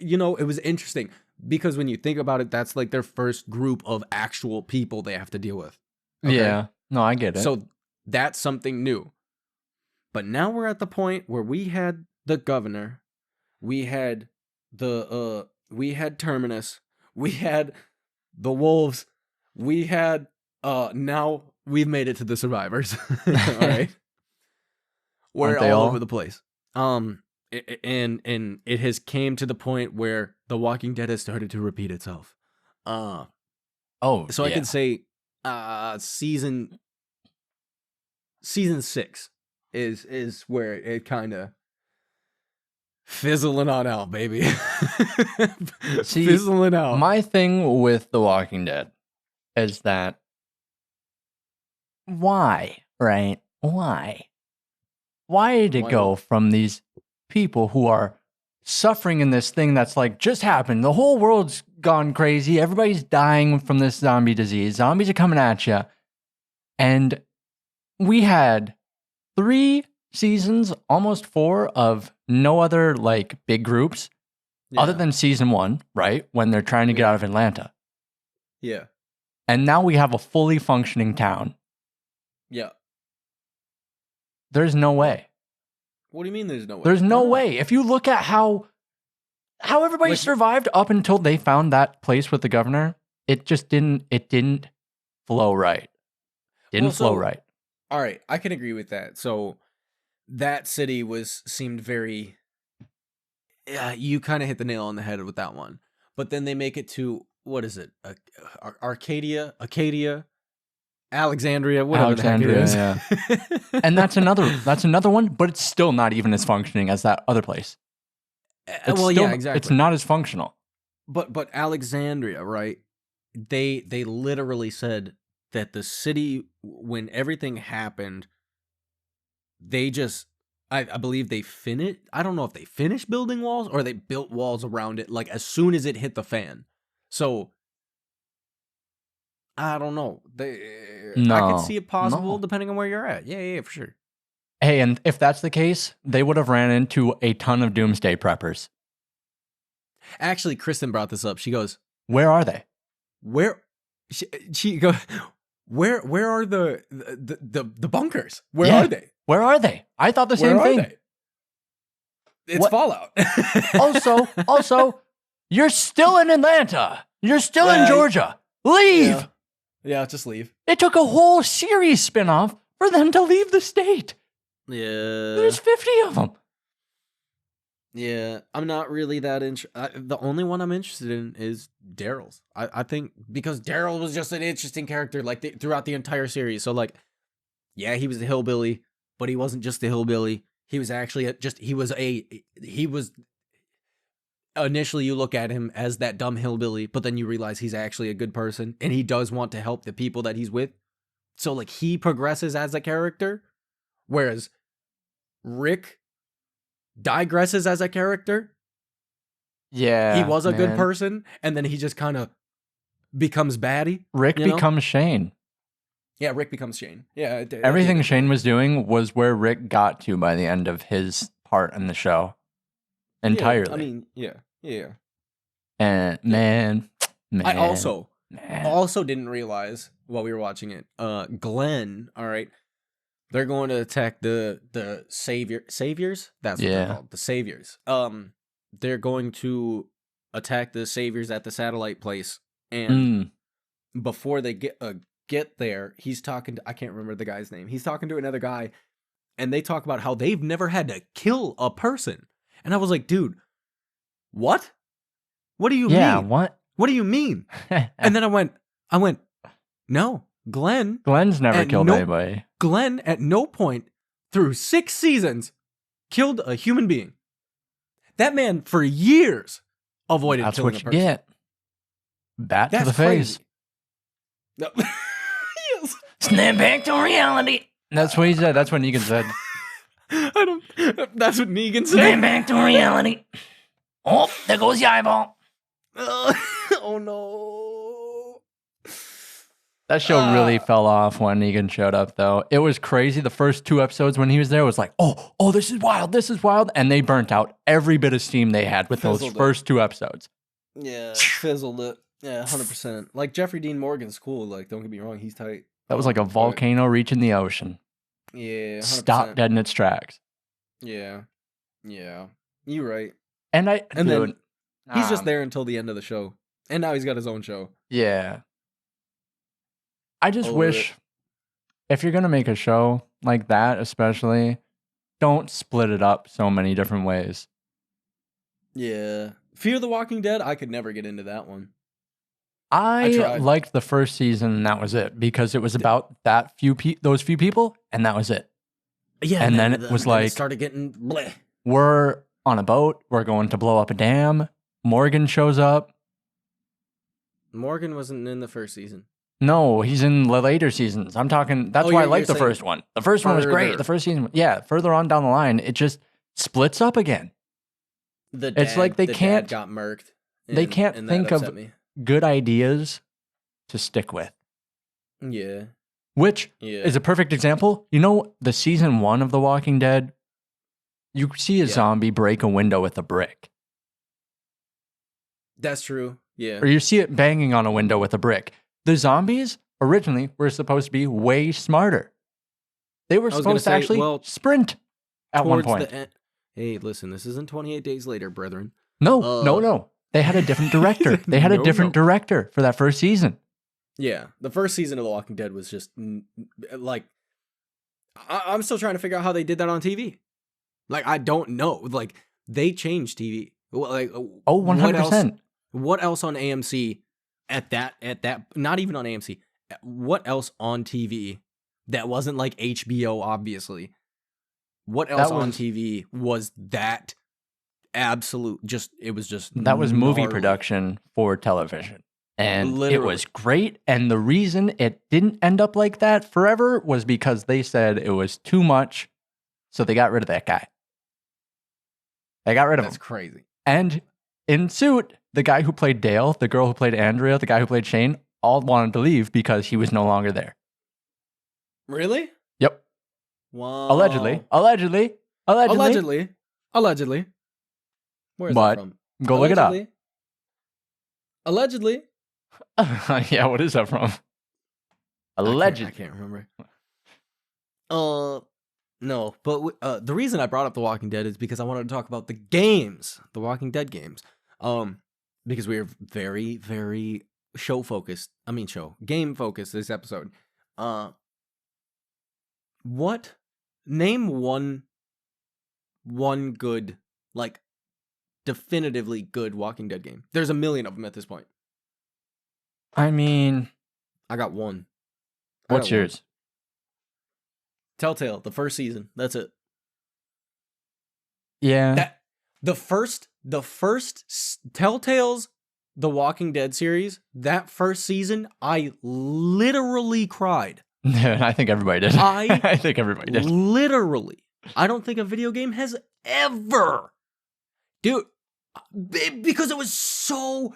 it was interesting because when you think about it, that's like their first group of actual people they have to deal with. Okay? Yeah. No, I get it. So that's something new. But now we're at the point where we had the governor, we had Terminus, we had the wolves, we had now we've made it to the survivors. All right. We're all over the place. And it has came to the point where The Walking Dead has started to repeat itself. So I can say season 6 is where it kind of fizzling on out, baby. See, fizzling out. My thing with The Walking Dead is that why, right? Why did it go from these people who are suffering in this thing that's like just happened? The whole world's gone crazy. Everybody's dying from this zombie disease. Zombies are coming at you. And we had 3 seasons, almost 4, of no other like big groups other than season 1, right? When they're trying to get out of Atlanta. Yeah. And now we have a fully functioning town. Yeah. There's no way. What do you mean there's no way? There's no way. If you look at how everybody survived up until they found that place with the governor, it didn't flow right. Flow right. All right, I can agree with that. So that city seemed very you kind of hit the nail on the head with that one. But then they make it to, what is it? Acadia, Alexandria, whatever the heck it is. Yeah. And that's another one, but it's still not even as functioning as that other place. Exactly. It's not as functional. But Alexandria, right? They literally said that the city, when everything happened, they just, I believe they finished. I don't know if they finished building walls or they built walls around it, like as soon as it hit the fan. So I don't know. I could No, see it possible no. depending on where you're at. Yeah, for sure. Hey, and if that's the case, they would have ran into a ton of doomsday preppers. Actually, Kristen brought this up. She goes, Where are they? "Where?" She goes, "Where are the bunkers? Where are they? Where are they? I thought the Where same are thing. they? It's What? Fallout." Also, you're still in Atlanta. You're still in Georgia. Leave. Yeah, just leave. It took a whole series spinoff for them to leave the state. Yeah. There's 50 of them. Yeah, I'm not really that the only one I'm interested in is Daryl's. I think because Daryl was just an interesting character like throughout the entire series. So like, yeah, he was a hillbilly, but he wasn't just a hillbilly. He was actually he was initially you look at him as that dumb hillbilly, but then you realize he's actually a good person and he does want to help the people that he's with. So like he progresses as a character, whereas Rick digresses as a character. Yeah. He was a good person, and then he just kind of becomes baddie. Rick becomes Shane. Yeah, Rick becomes Shane. Yeah. Everything Shane was doing was where Rick got to by the end of his part in the show. Entirely. Yeah, I mean, yeah. And man. I also didn't realize while we were watching it, Glenn, all right, they're going to attack the saviors. That's what they're called, the saviors. They're going to attack the saviors at the satellite place, and before they get there, he's talking to, I can't remember the guy's name. He's talking to another guy, and they talk about how they've never had to kill a person, and I was like, dude, what? What do you mean? Yeah, what? What do you mean? And then I went, no, Glenn's never killed anybody. Glenn at no point through 6 seasons killed a human being. That man for years avoided killing a person. That's what you get. Bat to the face. No. Yes. Snap back to reality. That's what he said. That's what Negan said. That's what Negan said. Snap back to reality. Oh, there goes the eyeball. Oh no. That show really fell off when Negan showed up, though. It was crazy. The first 2 episodes when he was there was like, oh, this is wild. And they burnt out every bit of steam they had with those first 2 episodes. Yeah, fizzled it. Yeah, 100%. Like, Jeffrey Dean Morgan's cool. Like, don't get me wrong, he's tight. That was like a volcano reaching the ocean. Yeah, 100%. Stopped dead in its tracks. Yeah. You're right. And then he's just there until the end of the show. And now he's got his own show. Yeah. I just wish, if you're going to make a show like that, especially, don't split it up so many different ways. Yeah. Fear the Walking Dead, I could never get into that one. I liked the first season, and that was it, because it was about those few people, and that was it. Yeah. And then it was like, it started getting bleh. We're on a boat. We're going to blow up a dam. Morgan shows up. Morgan wasn't in the first season. No, he's in the later seasons. I'm talking, that's why I like the first one. The first one was great. The first season, further on down the line, it just splits up again. It's like they can't, got murked. They can't think of good ideas to stick with. Yeah. Which is a perfect example. You know, the season 1 of The Walking Dead, you see a zombie break a window with a brick. That's true. Yeah. Or you see it banging on a window with a brick. The zombies originally were supposed to be way smarter. They were supposed to actually sprint at one point. Hey, listen, this isn't 28 Days Later, brethren. No. They had a different director. They had a different director for that first season. Yeah. The first season of The Walking Dead was just like, I'm still trying to figure out how they did that on TV. Like, I don't know. Like, they changed TV. Like, 100%. What else on AMC at that, not even on AMC, what else on TV that wasn't like HBO, obviously? What else on TV was that absolute, that was movie production for television. And it was great. And the reason it didn't end up like that forever was because they said it was too much. So they got rid of that guy. They got rid of him. That's crazy. And in suit, the guy who played Dale, the girl who played Andrea, the guy who played Shane, all wanted to leave because he was no longer there. Really? Yep. Wow. Allegedly. Allegedly. Where is that But from? go look it up. Allegedly. Yeah, what is that from? Allegedly. I can't remember. No, but the reason I brought up The Walking Dead is because I wanted to talk about the games, the Walking Dead games. Because we are very, very game focused this episode. Name one good, like, definitively good Walking Dead game. There's a million of them at this point. I mean, I got one. What's yours? Telltale, the first season. That's it. Yeah. The first Telltale's The Walking Dead series, that first season, I literally cried. I think everybody did. I think everybody did. Literally. I don't think a video game has ever. Dude, because it was so...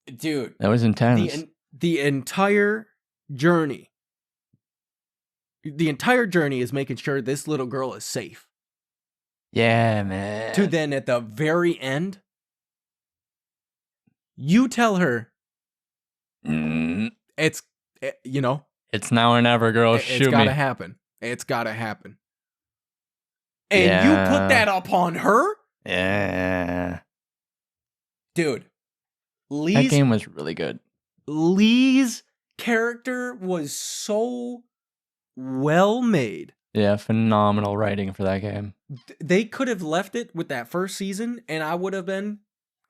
Dude. That was intense. The entire journey. The entire journey is making sure this little girl is safe. Yeah, man. To then at the very end, you tell her, it's, it's now or never, girl. It's gotta happen. It's gotta happen. And you put that upon her? Yeah. Dude. That game was really good. Lee's character was so well made. Yeah, phenomenal writing for that game. They could have left it with that first season, and I would have been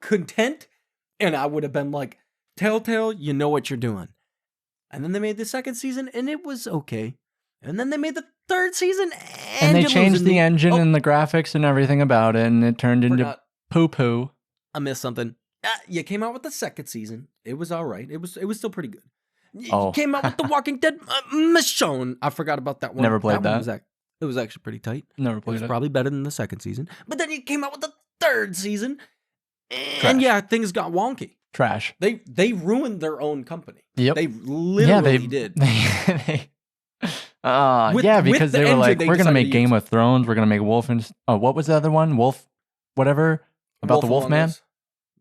content, and I would have been like, Telltale, you know what you're doing. And then they made the second season, and it was okay. And then they made the third season, and they changed the engine and the graphics and everything about it, and it turned into poo-poo. I missed something. You came out with the second season. It was all right. It was still pretty good. You came out with The Walking Dead Michonne. I forgot about that one. Never played that. It was actually pretty tight. Never played it. It was probably better than the second season. But then you came out with the third season. And yeah, things got wonky. Trash. They ruined their own company. Yep. They literally did. Because they were like, we're going to make Game of Thrones. We're going to make Wolf and... Oh, what was the other one? Wolf... Whatever? About the Wolfman?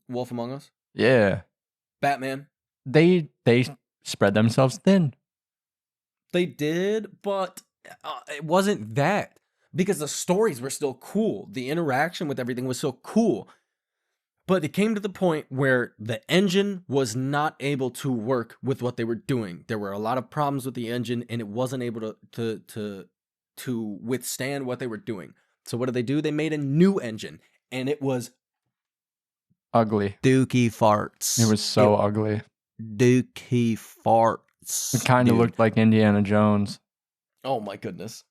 Wolf Among Us? Yeah. Batman? They spread themselves thin. They did, but it wasn't that. Because the stories were still cool. The interaction with everything was so cool. But it came to the point where the engine was not able to work with what they were doing. There were a lot of problems with the engine, and it wasn't able to withstand what they were doing. So what did they do? They made a new engine, and it was ugly. Dookie farts. It was so ugly. Dookie farts. It kind of looked like Indiana Jones. Oh my goodness.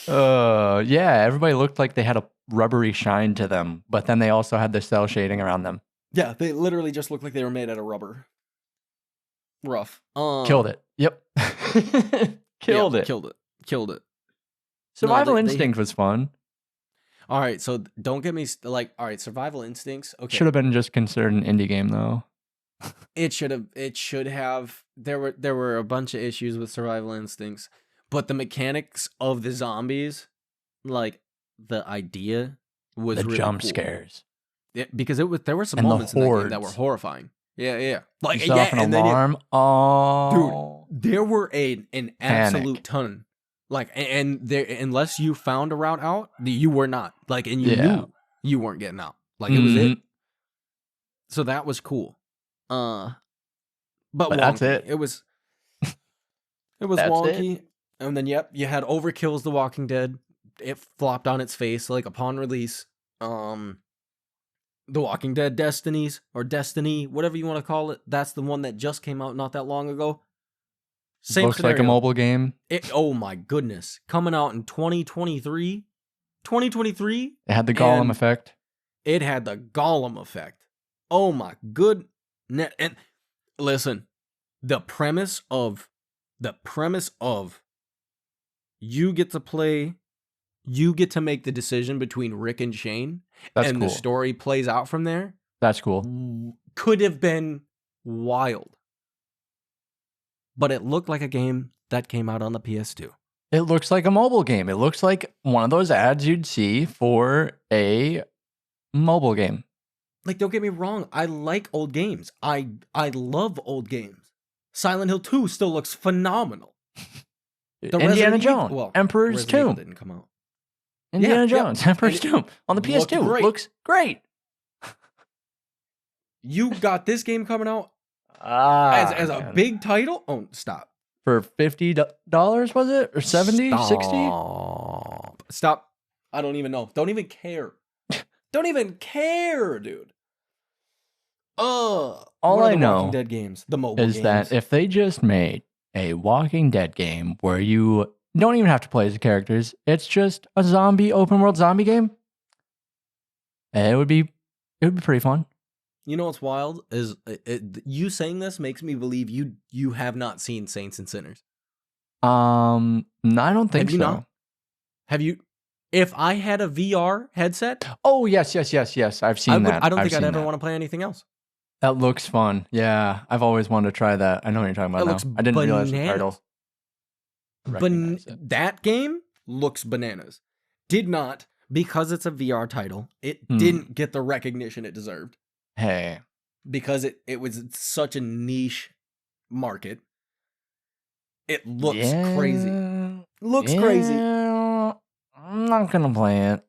Yeah, everybody looked like they had a rubbery shine to them, but then they also had the cell shading around them. Yeah, they literally just looked like they were made out of rubber. Rough. Killed it. Yep. Killed it. Survival Instinct was fun. All right, so don't get me all right, Survival Instincts. Okay. Should have been just considered an indie game though. It should have. There were a bunch of issues with Survival Instincts, but the mechanics of the zombies, like the idea was the really jump cool. scares. Yeah, because there were some moments in that game that were horrifying. Yeah. Like you set off an alarm. Dude, there were an absolute ton. Like and there, unless you found a route out, you were not. Like, and you knew you weren't getting out. Like it was it. So that was cool. But that's it. It was wonky. And then you had Overkill's The Walking Dead. It flopped on its face like upon release. The Walking Dead Destiny, whatever you want to call it. That's the one that just came out not that long ago. Same Looks scenario. like a mobile game. Oh my goodness. Coming out in 2023. 2023. It had the Gollum effect. It had the Gollum effect. Oh my goodness. And listen, the premise of you get to make the decision between Rick and Shane. That's and cool. The story plays out from there. That's cool. could have been wild. But it looked like a game that came out on the PS2. It looks like a mobile game. It looks like one of those ads you'd see for a mobile game. Like, don't get me wrong, I like old games. I love old games. Silent Hill 2 still looks phenomenal. Indiana Jones, Emperor's Resident Evil Tomb. didn't come out. Indiana Jones, Emperor's Tomb on the PS2 great. looks great. You got this game coming out as a big title? Oh, stop. For $50, was it? Or 70, 60? Stop. I don't even know. Don't even care. Don't even care, dude. All I know Walking Dead games, the mobile is games. that if they just made a Walking Dead game where you don't even have to play as the characters, it's just a open world zombie game, it would be pretty fun. You know what's wild is you saying this makes me believe you have not seen Saints and Sinners. No, I don't think Have you so. not? Have you? If I had a VR headset, Oh yes, I've seen that. I don't think I'd ever want to play anything else. That looks fun. Yeah, I've always wanted to try that. I know what you're talking about now. Looks I didn't realize the bananas. title. That game looks bananas. Did not, because it's a VR title, it didn't get the recognition it deserved. Hey. Because it was such a niche market. It looks crazy. Looks crazy. I'm not gonna play it.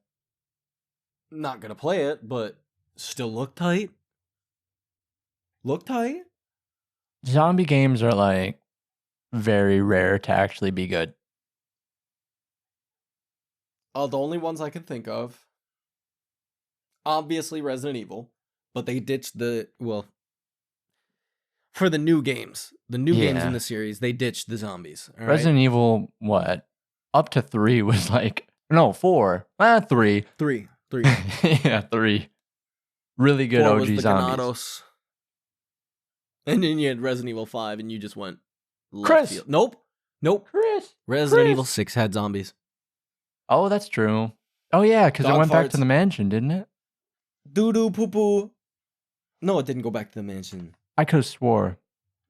Not gonna play it, but still look tight. Look tight. Zombie games are like very rare to actually be good. The only ones I can think of, obviously Resident Evil, but they ditched for the new games. The new games in the series, they ditched the zombies. All right? Resident Evil, what? Up to 3 was like, no, 4. 3. 3. Yeah, 3. Really good 4 OG was the zombies. Ganados. And then you had Resident Evil 5 and you just went left Chris. field. Nope. Chris. Resident Evil 6 had zombies. Oh, that's true. Oh, yeah, because it Dog went back farts. to the mansion, didn't it? Doo-doo poo-poo. No, it didn't go back to the mansion. I could have swore.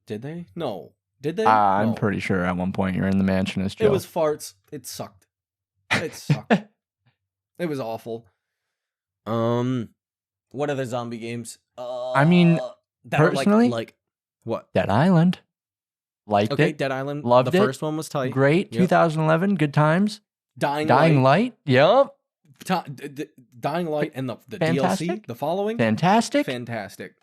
Did they? No. Did they? I'm No. pretty sure at one point you're in the mansion as Joe. It was farts. It sucked. It sucked. It was awful. What other zombie games? I mean, that are personally, like what? Dead Island. Liked Okay, it. Dead Island. Loved the it. first one was tight. Great. Yep. 2011. Good times. Dying Light. Yep. Dying Light and the DLC, Fantastic. the following. Fantastic. Fantastic.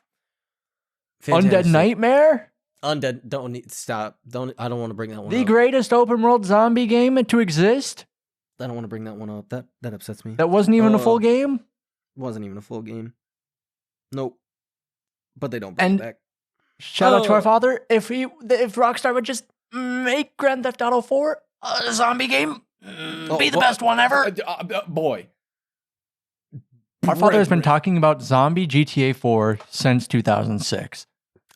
Undead Nightmare. Undead. Stop. I don't want to bring that one The up. greatest open world zombie game to exist. I don't want to bring that one up. That upsets me. That wasn't even a full game. Wasn't even a full game. Nope. But they don't bring it back. Shout out to our father. If Rockstar would just make Grand Theft Auto 4 a zombie game, be the best one ever. Boy. Our father has been talking about zombie GTA 4 since 2006.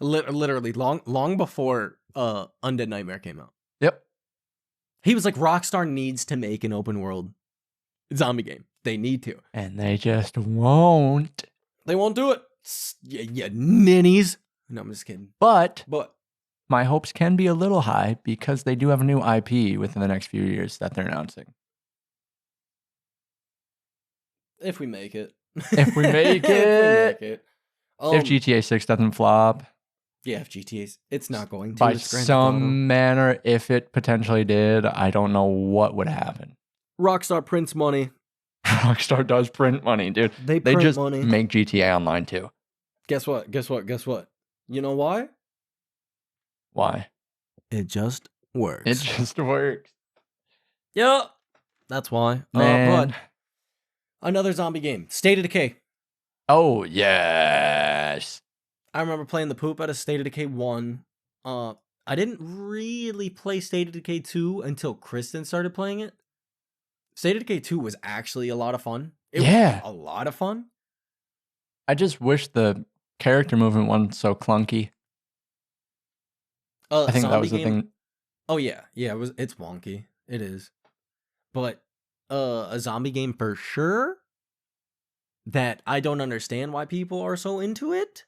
Literally long before Undead Nightmare came out. Yep. He was like, Rockstar needs to make an open world zombie game. They need to. And they just won't. They won't do it. Yeah, ninnies. No, I'm just kidding. But But my hopes can be a little high because they do have a new IP within the next few years that they're announcing. if we make it. If we make it. If we make it. If GTA 6 doesn't flop. Yeah, if GTA's, it's not going to. By It's Grand Theft Auto. some manner, if it potentially did, I don't know what would happen. Rockstar prints money. Rockstar does print money, dude. They They print just money. make GTA Online too. Guess what? You know why? Why? It just works. It just works. Yeah, that's why. Man. But another zombie game, State of Decay. Oh, yes. I remember playing the poop out of State of Decay 1. I didn't really play State of Decay 2 until Kristen started playing it. State of Decay 2 was actually a lot of fun. It Yeah. was a lot of fun. I just wish the character movement wasn't so clunky. I think that was the thing. Oh yeah, it's wonky. It is, but a zombie game for sure. That I don't understand why people are so into it.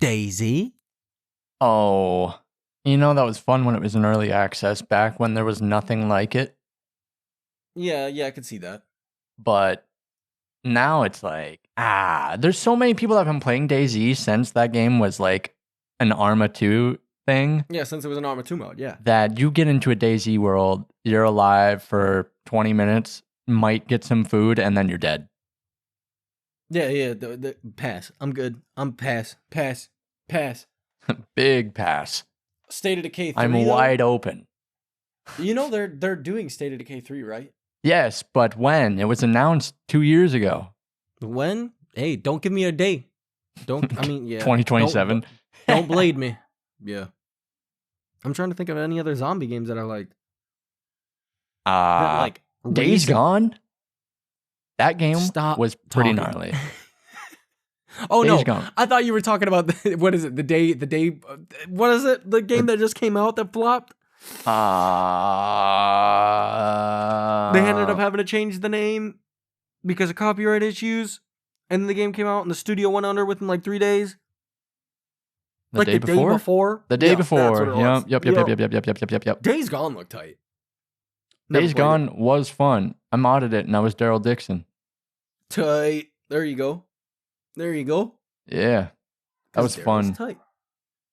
Daisy. Oh, that was fun when it was in early access back when there was nothing like it. Yeah, I could see that. But now it's like, there's so many people that have been playing DayZ since that game was like an Arma 2 thing. Yeah, since it was an Arma 2 mode, yeah. That you get into a DayZ world, you're alive for 20 minutes, might get some food, and then you're dead. Yeah, pass. I'm good. I'm pass. Big pass. State of Decay 3, I'm wide open. They're doing State of Decay 3, right? Yes, but when? It was announced 2 years ago. When? Hey, don't give me a day. 2027. Don't blade me. Yeah. I'm trying to think of any other zombie games that I liked. Days Gone? That game was pretty talking. gnarly. Oh, Days no. Gone. I thought you were talking about, what is it? The day, what is it? The game that just came out that flopped? They ended up having to change the name because of copyright issues. And then the game came out and the studio went under within like 3 days. The day before? The day before. Yep. Days Gone looked tight. Days Gone was fun. I modded it and I was Daryl Dixon. Tight. There you go. Yeah. That was fun. Tight.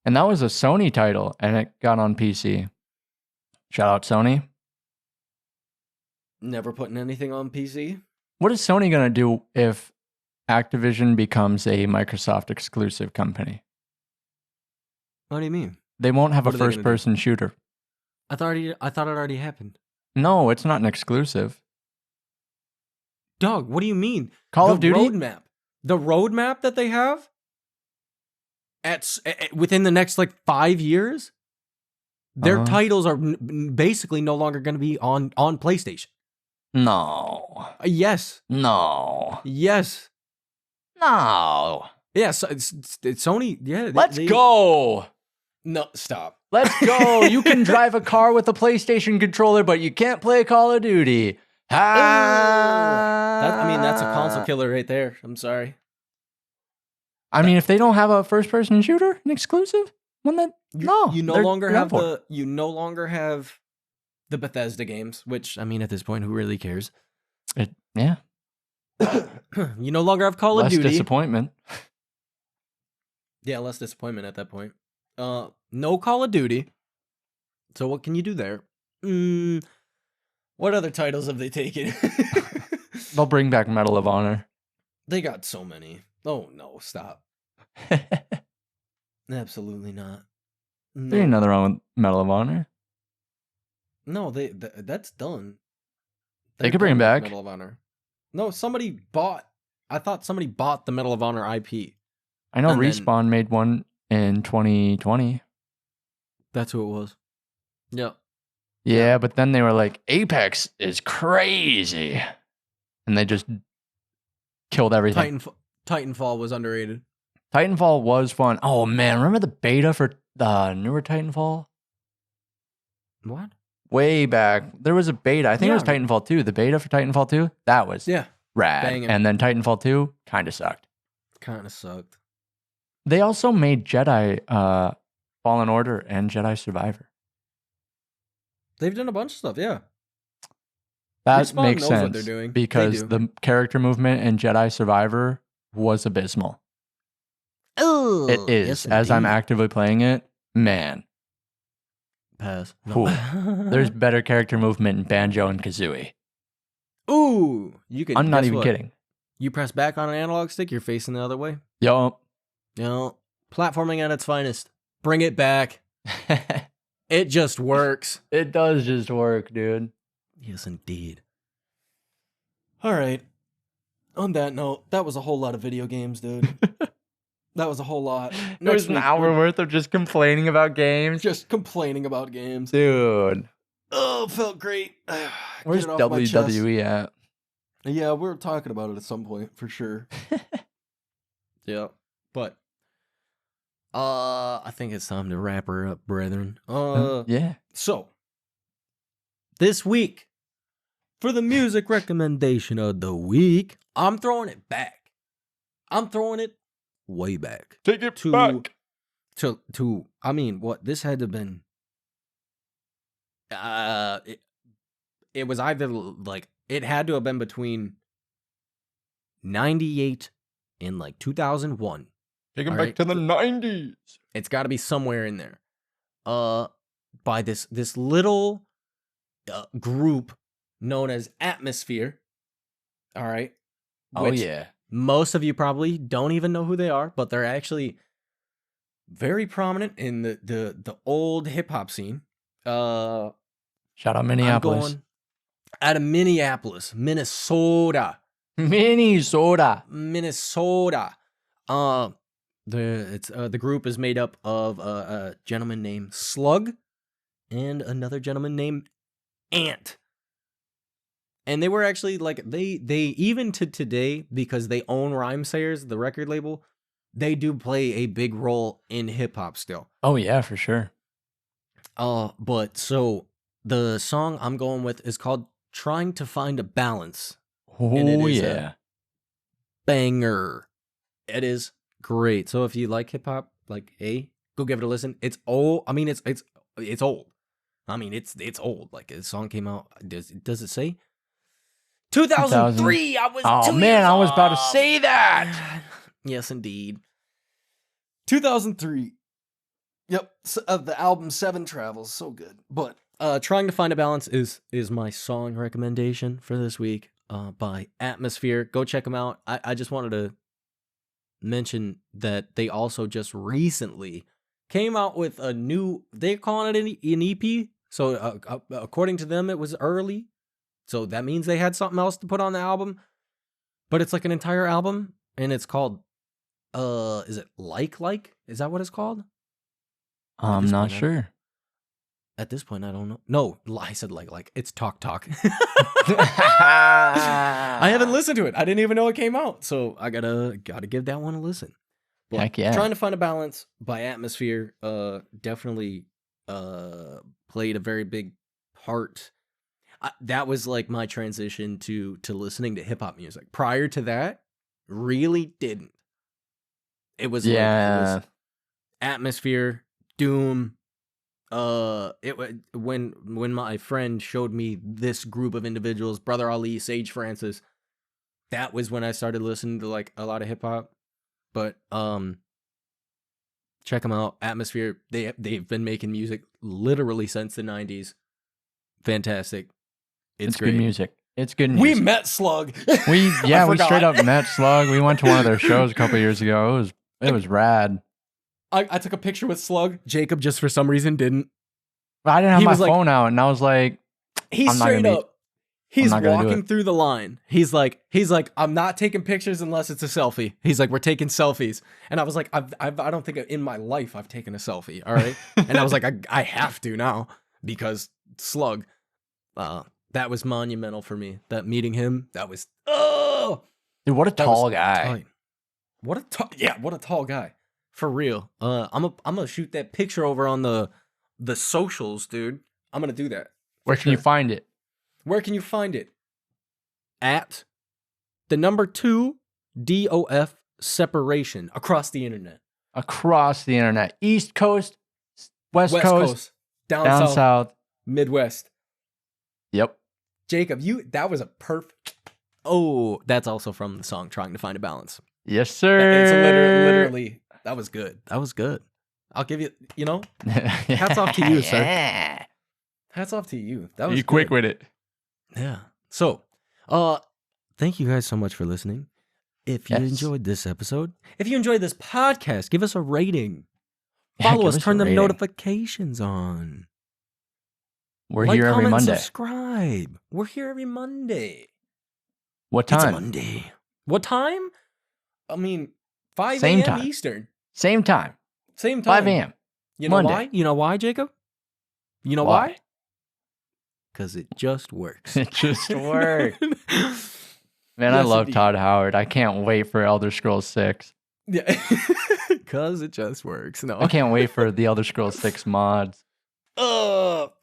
And that was a Sony title and it got on PC. Shout out Sony. Never putting anything on PC. What is Sony going to do if Activision becomes a Microsoft exclusive company? What do you mean? They won't have a first-person shooter. I thought it already happened. No, it's not an exclusive. Dog, what do you mean? Call of Duty? The roadmap that they have within the next 5 years, their titles are basically no longer going to be on PlayStation. No. Yes. No. Yes. No. Yeah, so it's Sony. Yeah. Let's go. No, stop. Let's go. You can drive a car with a PlayStation controller, but you can't play Call of Duty. That's a console killer right there. I'm sorry. I mean, if they don't have a first-person shooter, an exclusive, you no longer have the Bethesda games, which at this point, who really cares? Yeah. You no longer have Call of Duty. Less disappointment. Yeah, less disappointment at that point. No Call of Duty. So what can you do there? What other titles have they taken? They'll bring back Medal of Honor. They got so many. Oh no, stop. Absolutely not. No. There's another one with Medal of Honor. No, that's done. They could bring it back. Medal of Honor. No, I thought somebody bought the Medal of Honor IP. I know Respawn made one in 2020. That's who it was. Yep. Yeah, but then they were like, Apex is crazy. And they just killed everything. Titanfall was underrated. Titanfall was fun. Oh, man. Remember the beta for the newer Titanfall? What? Way back. There was a beta. I think it was Titanfall 2. The beta for Titanfall 2? That was rad. Banging. And then Titanfall 2 kind of sucked. They also made Jedi Fallen Order and Jedi Survivor. They've done a bunch of stuff, yeah. That Respawn makes knows sense what they're doing. because the character movement in Jedi Survivor was abysmal. Oh, it is. yes, as I'm actively playing it, man. Pass. No. There's better character movement in Banjo and Kazooie. Ooh, you can. I'm not even kidding. You press back on an analog stick, you're facing the other way. Yup. Platforming at its finest. Bring it back. It just works. It does just work, dude. Yes, indeed. All right. On that note, that was a whole lot of video games, dude. That was a whole lot. It was an hour worth of just complaining about games. Just complaining about games. Dude. Oh, felt great. Where's WWE at? Yeah, we're talking about it at some point, for sure. Yeah. But I think it's time to wrap her up, brethren. Yeah. So, this week, for the music recommendation of the week, I'm throwing it back. I'm throwing it way back. Take it to back. I mean, what this had to have been. It was either like it had to have been between 98 and like 2001. Take him All back right? to the 90s. It's got to be somewhere in there. By this little group known as Atmosphere. All right. Oh, yeah. Most of you probably don't even know who they are, but they're actually very prominent in the old hip hop scene. Shout out Minneapolis. I'm going out of Minneapolis, Minnesota. Minnesota. The group is made up of a gentleman named Slug and another gentleman named Ant. And they were actually like they even to today, because they own Rhymesayers, the record label, they do play a big role in hip hop still. Oh yeah, for sure. But so the song I'm going with is called "Trying to Find a Balance." Oh yeah, banger. It is great. So if you like hip hop, like go give it a listen. It's old. I mean, it's old. I mean, it's old. Like the song came out. Does it say? 2003. I was. Oh man, I was about to say that. Yes, indeed. 2003. Yep. The album Seven Travels, so good. But Trying to Find a Balance is my song recommendation for this week. By Atmosphere. Go check them out. I just wanted to mention that they also just recently came out with a new. They're calling it an EP. So according to them, it was early. So that means they had something else to put on the album. But it's like an entire album, and it's called is it like? Is that what it's called? I'm not sure. At this point, I don't know. No, I said like. It's Talk. I haven't listened to it. I didn't even know it came out. So I gotta give that one a listen. But Heck yeah. Trying to Find a Balance by Atmosphere definitely played a very big part. That was like my transition to listening to hip hop music. Prior to that, really didn't. It was it was Atmosphere, Doom. When my friend showed me this group of individuals, Brother Ali, Sage Francis, that was when I started listening to like a lot of hip hop. But check them out. Atmosphere. They've been making music literally since the 90s. Fantastic. It's great. Good music. It's good music. We met Slug. we straight up met Slug. We went to one of their shows a couple years ago. It was rad. I took a picture with Slug. Jacob just for some reason didn't. I didn't have my phone out, and I was like, he's straight up. He's walking through the line. He's like, I'm not taking pictures unless it's a selfie. He's like, we're taking selfies. And I was like, I don't think in my life I've taken a selfie. All right. And I was like, I have to now because Slug. That was monumental for me. That meeting him, that was dude, what a tall guy. Tight. What a tall guy. For real. I'm gonna shoot that picture over on the socials, dude. I'm gonna do that. Where can you find it? Where can you find it? At the number 2 DOF separation across the internet. Across the internet. East Coast, West Coast, down south, Midwest. Yep. Jacob, that was a perfect. Oh, that's also from the song Trying to Find a Balance. Yes, sir. It's literally, that was good. That was good. I'll give you, hats off to you, sir. Hats off to you. That was you quick with it. Yeah. So, thank you guys so much for listening. If you enjoyed this episode, if you enjoyed this podcast, give us a rating. Follow us, turn the notifications on. We're here every Monday. Subscribe. We're here every Monday. What time? It's a Monday. What time? I mean, 5 a.m. Eastern. Same time. 5 a.m. You know Monday. Why? You know why, Jacob? You know why? Because it just works. It just works. Man, I love Todd Howard. I can't wait for Elder Scrolls 6. Yeah. Because it just works. No. I can't wait for the Elder Scrolls 6 mods.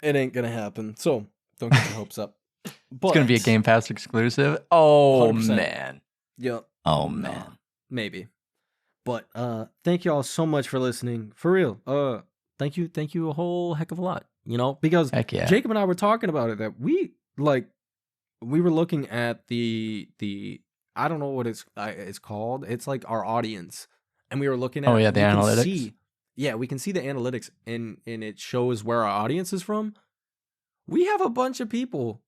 It ain't gonna happen. So don't get your hopes up. But, it's gonna be a Game Pass exclusive. Oh 100%. Man. Yep. Oh man. Maybe. But thank you all so much for listening. For real. Thank you a whole heck of a lot. Because Heck yeah. Jacob and I were talking about it, that we were looking at the I don't know what it's called. It's like our audience, and we were looking at. Oh yeah, the we can analytics. we can see the analytics, and it shows where our audience is from. We have a bunch of people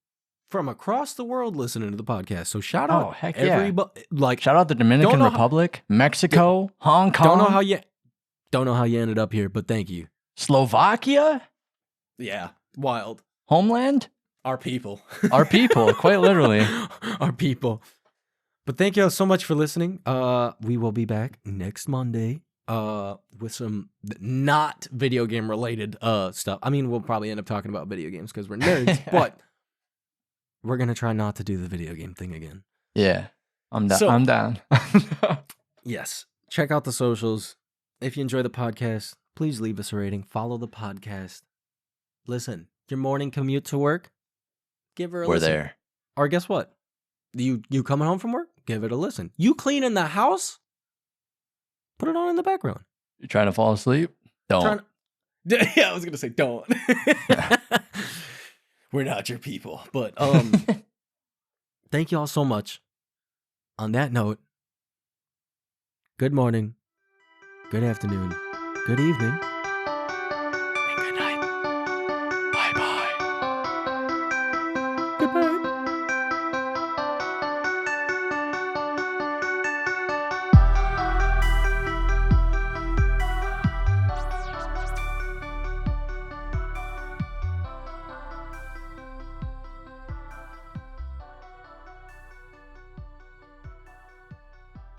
from across the world listening to the podcast. So shout out, heck everybody! Shout out the Dominican know Republic, Mexico, Hong Kong. Don't know how you ended up here, but thank you. Slovakia. Yeah, wild. Homeland. Our people. Our people, quite literally. Our people. But thank you all so much for listening. We will be back next Monday with some not video game related stuff. I mean, we'll probably end up talking about video games because we're nerds, but we're going to try not to do the video game thing again. Yeah, I'm down. So, I'm down. Yes. Check out the socials. If you enjoy the podcast, please leave us a rating. Follow the podcast. Listen, your morning commute to work, give her a listen. We're there. Or guess what? You coming home from work? Give it a listen. You cleaning the house? Put it on in the background. You trying to fall asleep? Don't. Yeah, I was gonna say don't. We're not your people. But thank you all so much. On that note, good morning, good afternoon, good evening.